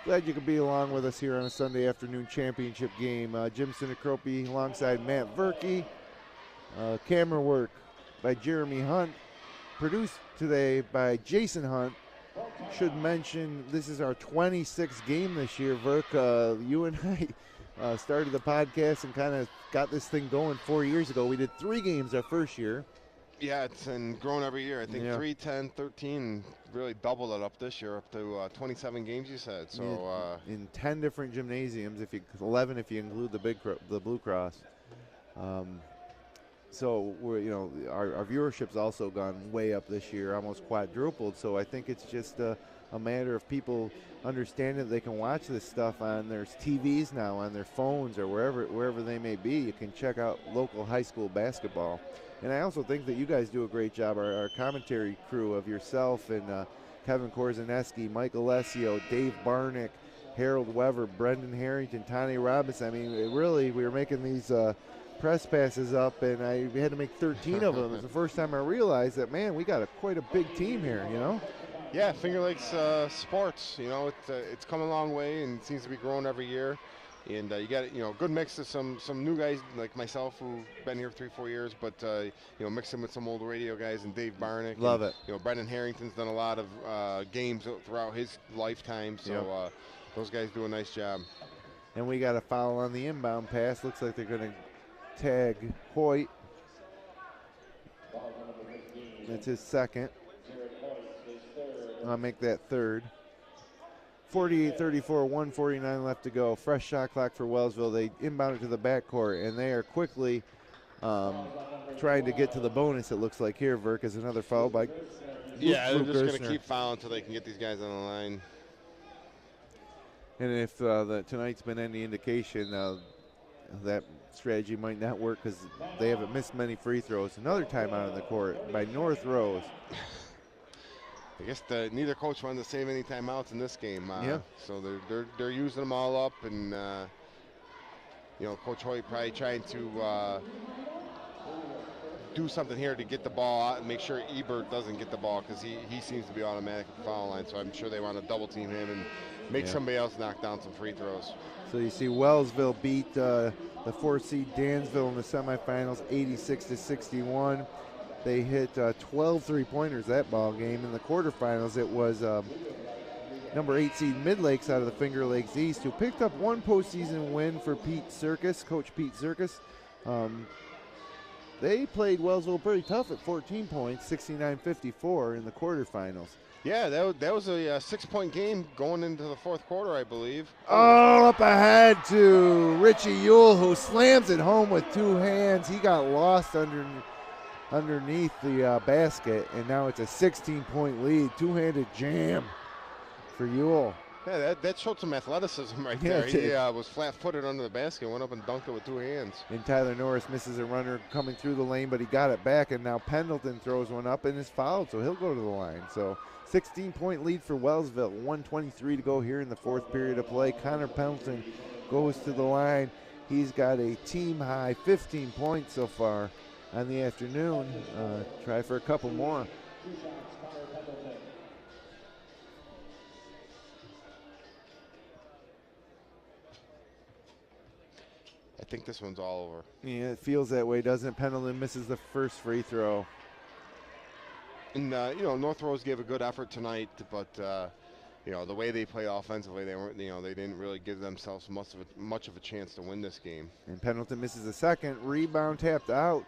Glad you could be along with us here on a Sunday afternoon championship game. Jim Sinicropi alongside Matt Verkey. Camera work by Jeremy Hunt. Produced today by Jason Hunt. Should mention this is our 26th game this year, Verk. You and I started the podcast and kind of got this thing going 4 years ago. We did 3 games our first year. Yeah, it's grown every year. I think 3, 10, 13, really doubled it up this year, up to 27 games, you said. So in 10 different gymnasiums, 11 if you include the Blue Cross. So we're, our viewership's also gone way up this year, almost quadrupled. So I think it's just a matter of people understanding that they can watch this stuff on their TVs now, on their phones, or wherever they may be. You can check out local high school basketball. And I also think that you guys do a great job. Our commentary crew of yourself and Kevin Korzaneski, Mike Alessio, Dave Barnick, Harold Weber, Brendan Harrington, Tani Robinson. I mean, really, we were making these press passes up, and I had to make 13 of them. It's the first time I realized that, man, we got quite a big team here, Yeah, Finger Lakes Sports, it's come a long way and it seems to be growing every year. And you got a good mix of some new guys like myself who've been here 3-4 years, but mixing with some old radio guys and Dave Barnick. Love it. Brendan Harrington's done a lot of games throughout his lifetime, so those guys do a nice job. And we got a foul on the inbound pass. Looks like they're going to tag Hoyt. That's his second. I'll make that third. 48-34, 1:49 left to go. Fresh shot clock for Wellsville. They inbound it to the backcourt, and they are quickly trying to get to the bonus, it looks like here, Verk, is another foul by they're just going to keep fouling until they can get these guys on the line. And if tonight's been any indication, that strategy might not work because they haven't missed many free throws. Another timeout on the court by North Rose. I guess neither coach wanted to save any timeouts in this game. So they're using them all up, and Coach Hoyt probably trying to do something here to get the ball out and make sure Ebert doesn't get the ball because he seems to be automatic at the foul line. So I'm sure they want to double team him and make somebody else knock down some free throws. So you see Wellsville beat the 4th seed Dansville in the semifinals 86-61. They hit 12 three-pointers that ball game. In the quarterfinals, it was number 8 seed Mid-Lakes out of the Finger Lakes East, who picked up one postseason win for Coach Pete Circus. They played Wellsville pretty tough at 14 points, 69-54 in the quarterfinals. Yeah, that was a 6-point game going into the 4th quarter, I believe. Oh, up ahead to Richie Ewell, who slams it home with 2 hands. He got lost underneath the basket, and now it's a 16-point lead. 2-handed jam for Ewell. Yeah, that showed some athleticism right there. He was flat-footed under the basket, went up and dunked it with 2 hands. And Tyler Norris misses a runner coming through the lane, but he got it back, and now Pendleton throws one up and is fouled, so he'll go to the line. So 16-point lead for Wellsville, 1:23 to go here in the 4th period of play. Connor Pendleton goes to the line. He's got a team-high 15 points so far on the afternoon. Try for a couple more. think this one's all over. Yeah, it feels that way, doesn't it? Pendleton misses the first free throw. And, North Rose gave a good effort tonight, but, the way they play offensively, they didn't really give themselves much of a chance to win this game. And Pendleton misses the second. Rebound tapped out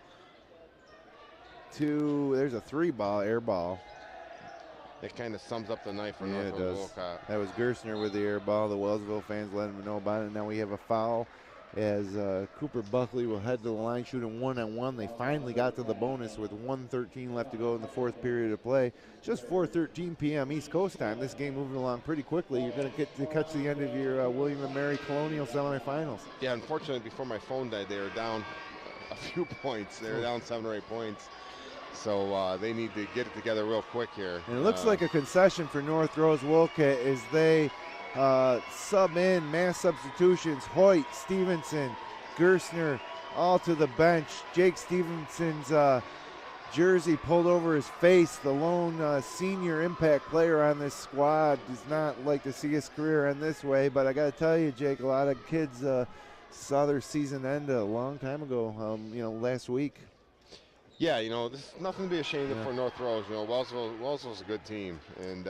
there's a 3-ball, air ball. It kind of sums up the night for North Rose-Wolcott. That was Gerstner with the air ball. The Wellsville fans let him know about it. Now we have a foul as Cooper Buckley will head to the line shooting 1-on-1. They finally got to the bonus with 1:13 left to go in the fourth period of play. Just 4:13 p.m. East Coast time. This game moving along pretty quickly. You're going to get to catch the end of your William & Mary Colonial semifinals. Yeah, unfortunately, before my phone died, they were down a few points. They were down 7 or 8 points. So they need to get it together real quick here. And it looks like a concession for North Rose-Wolcott as they sub in, mass substitutions. Hoyt, Stevenson, Gerstner, all to the bench. Jake Stevenson's jersey pulled over his face. The lone senior impact player on this squad does not like to see his career end this way. But I got to tell you, Jake, a lot of kids saw their season end a long time ago, last week. Yeah, this is nothing to be ashamed of for North Rose. Wellsville's a good team, and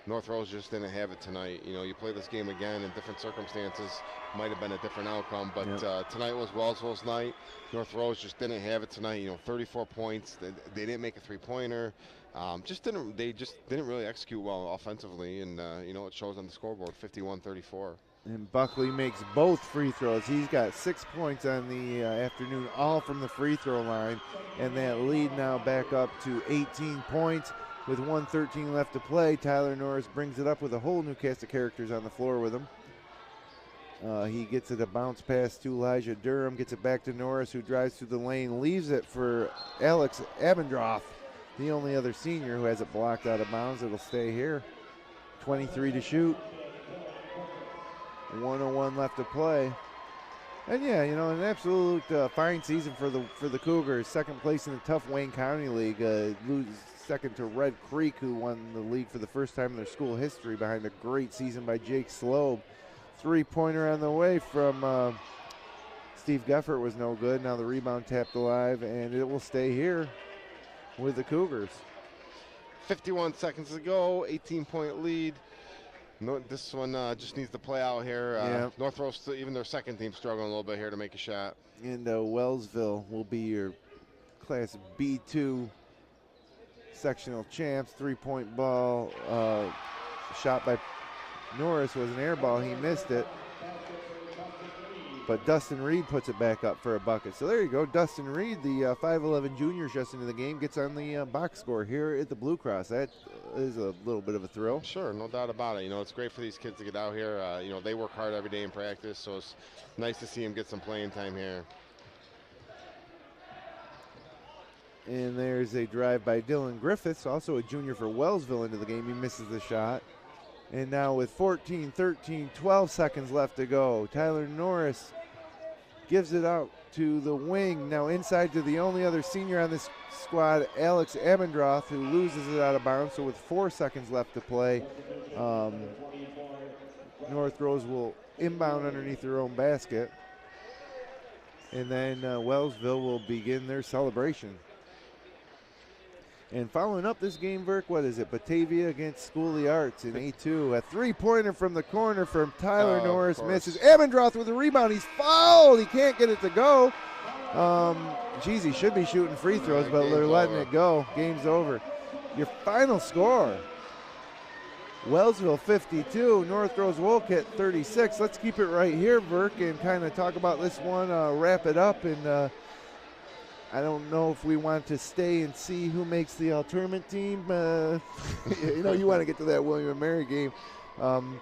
North Rose just didn't have it tonight. You play this game again in different circumstances, might have been a different outcome, but tonight was Wellsville's night. North Rose just didn't have it tonight. 34 points. They didn't make a three-pointer. They just didn't really execute well offensively, and it shows on the scoreboard, 51-34. And Buckley makes both free throws. He's got 6 points on the afternoon, all from the free throw line. And that lead now back up to 18 points with 1:13 left to play. Tyler Norris brings it up with a whole new cast of characters on the floor with him. He gets it a bounce pass to Elijah Durham, gets it back to Norris, who drives through the lane, leaves it for Alex Abendroth, the only other senior who has it blocked out of bounds. It'll stay here. 23 to shoot. 1:01 left to play. And an absolute fine season for the Cougars. Second place in the tough Wayne County League. Lose second to Red Creek, who won the league for the first time in their school history behind a great season by Jake Slobe. Three-pointer on the way from Steve Geffert was no good. Now the rebound tapped alive, and it will stay here with the Cougars. 51 seconds to go, 18-point lead. No, this one just needs to play out here. North Rose, even their second team, struggling a little bit here to make a shot. And Wellsville will be your Class B2 sectional champs. Three-point ball shot by Norris was an air ball. He missed it. But Dustin Reed puts it back up for a bucket. So there you go. Dustin Reed, the 5'11 junior just into the game, gets on the box score here at the Blue Cross. That is a little bit of a thrill. Sure, no doubt about it. It's great for these kids to get out here. They work hard every day in practice, so it's nice to see them get some playing time here. And there's a drive by Dylan Griffiths, also a junior for Wellsville, into the game. He misses the shot. And now with 14, 13, 12 seconds left to go, Tyler Norris gives it out to the wing. Now inside to the only other senior on this squad, Alex Abendroth, who loses it out of bounds. So with 4 seconds left to play, North Rose will inbound underneath their own basket. And then Wellsville will begin their celebration. And following up this game, Verk, what is it? Batavia against School of the Arts in A2. A three-pointer from the corner from Tyler Norris misses. Abendroth with a rebound. He's fouled. He can't get it to go. He should be shooting free throws, but they're letting it go. Game's over. Your final score, Wellsville 52, North Rose-Wolcott 36. Let's keep it right here, Verk, and kind of talk about this one, wrap it up, and I don't know if we want to stay and see who makes the all-tournament team. You want to get to that William & Mary game. I'm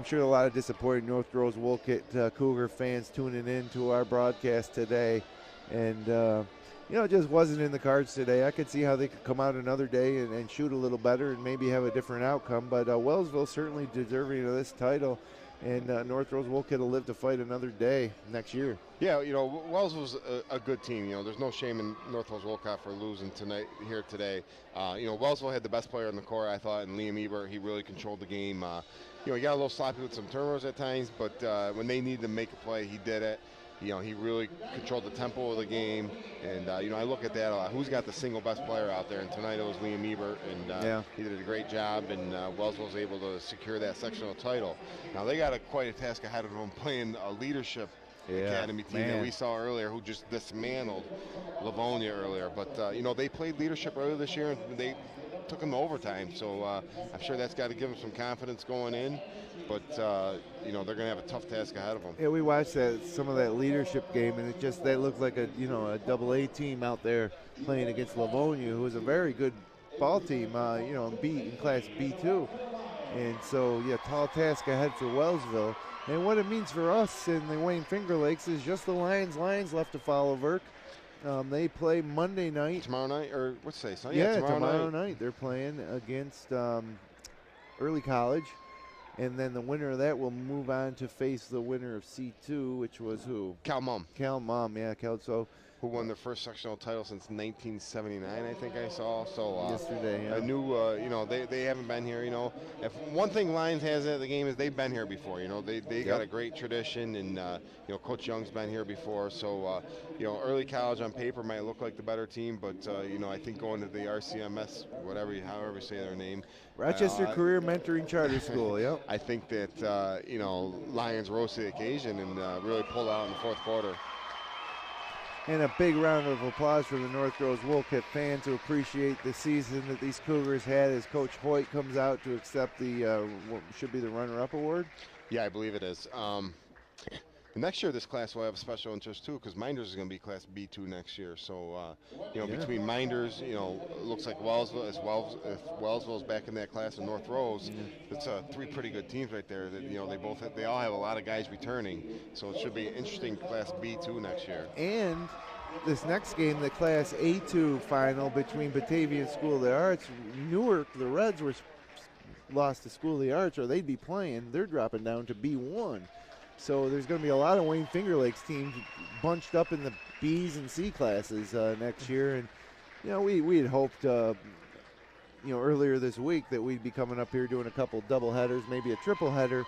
sure a lot of disappointed North Rose-Wolcott Cougar fans tuning in to our broadcast today. And, it just wasn't in the cards today. I could see how they could come out another day and shoot a little better and maybe have a different outcome. But Wellsville certainly deserving of this title. And North Rose-Wolcott will live to fight another day next year. Yeah, Wellsville's a good team. There's no shame in North Rose-Wolcott for losing here today. Wellsville had the best player on the court, I thought, and Liam Ebert. He really controlled the game. He got a little sloppy with some turnovers at times, but when they needed to make a play, he did it. he really controlled the tempo of the game. And, I look at that a lot. Who's got the single best player out there? And tonight it was Liam Ebert, and he did a great job, and Wellsville was able to secure that sectional title. Now, they got quite a task ahead of them playing a leadership academy team that we saw earlier, who just dismantled Livonia earlier. But, they played leadership earlier this year, and they took them to overtime. So I'm sure that's got to give them some confidence going in. But, they're going to have a tough task ahead of them. Yeah, we watched some of that leadership game, and they looked like a AA team out there playing against Livonia, who was a very good ball team, in Class B2. And so, tall task ahead for Wellsville. And what it means for us in the Wayne Finger Lakes is just the Lions left to follow, Verk. They play Monday night. Tomorrow night, or what's today? Sunday? Yeah, tomorrow night. They're playing against Early College. And then the winner of that will move on to face the winner of C2, which was who? Cal Mum. So who won their first sectional title since 1979, I think I saw. So yesterday, I knew, they haven't been here. If one thing Lions has at the game is they've been here before. They got a great tradition, and Coach Young's been here before. So Early College on paper might look like the better team, but I think going to the RCMS, however you say their name, Rochester Career Mentoring Charter School. Yep. I think that Lions rose to the occasion and really pulled out in the fourth quarter. And a big round of applause for the North Rose-Wolcott fans who appreciate the season that these Cougars had as Coach Hoyt comes out to accept the what should be the runner-up award. Yeah, I believe it is. Next year, this class will have a special interest too, because Minders is going to be Class B2 next year. So, between Minders, it looks like Wellsville, if Wellsville is back in that class, and North Rose, it's three pretty good teams right there. That they all have a lot of guys returning. So it should be an interesting Class B2 next year. And this next game, the Class A2 final between Batavia and School of the Arts, Newark, the Reds lost to School of the Arts, or they'd be playing. They're dropping down to B1. So there's going to be a lot of Wayne Finger Lakes teams bunched up in the B's and C classes next year. And, we had hoped, earlier this week that we'd be coming up here doing a couple double headers, maybe a triple header.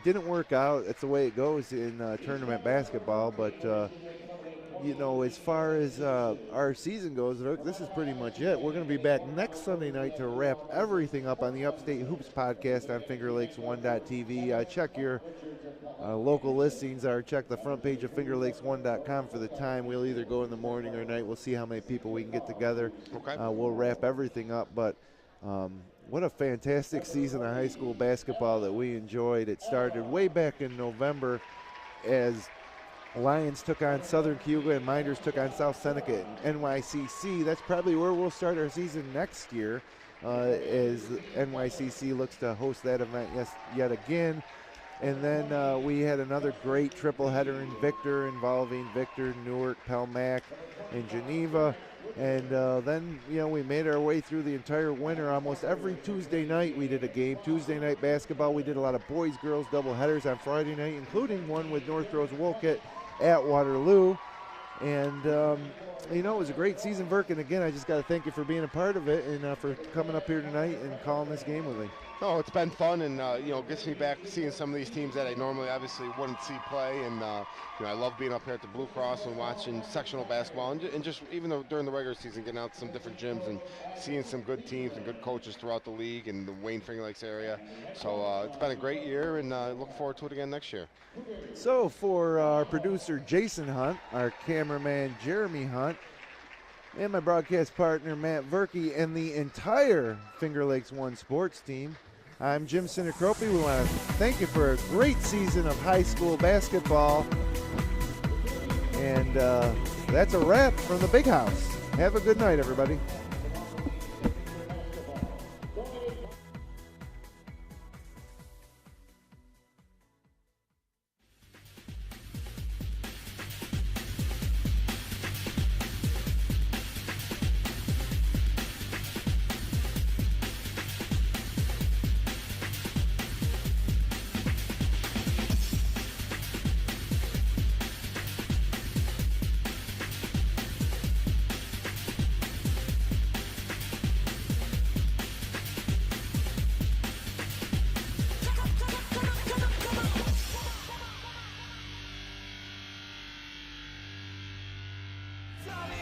Didn't work out. That's the way it goes in tournament basketball. But, as far as our season goes, this is pretty much it. We're going to be back next Sunday night to wrap everything up on the Upstate Hoops podcast on FingerLakes1.tv. Check your local listings, or check the front page of FingerLakes1.com for the time. We'll either go in the morning or night. We'll see how many people we can get together. Okay. We'll wrap everything up. But what a fantastic season of high school basketball that we enjoyed. It started way back in November as Lions took on Southern Cayuga and Minders took on South Seneca and NYCC. That's probably where we'll start our season next year, as NYCC looks to host that event yet again. And then we had another great triple header in Victor involving Victor, Newark, Pelmac, and Geneva. And then, we made our way through the entire winter. Almost every Tuesday night we did a game. Tuesday night basketball, we did a lot of boys, girls, double headers on Friday night, including one with North Rose-Wolcott at Waterloo. And, it was a great season, Verk. And again, I just got to thank you for being a part of it and for coming up here tonight and calling this game with me. Oh, it's been fun, and gets me back seeing some of these teams that I normally obviously wouldn't see play. And I love being up here at the Blue Cross and watching sectional basketball, and just even though during the regular season, getting out to some different gyms and seeing some good teams and good coaches throughout the league and the Wayne Finger Lakes area. So it's been a great year, and I look forward to it again next year. So for our producer Jason Hunt, our cameraman Jeremy Hunt, and my broadcast partner Matt Verkey, and the entire Finger Lakes 1 Sports team, I'm Jim Sinicropi. We want to thank you for a great season of high school basketball. And that's a wrap from the Big House. Have a good night, everybody. Sorry.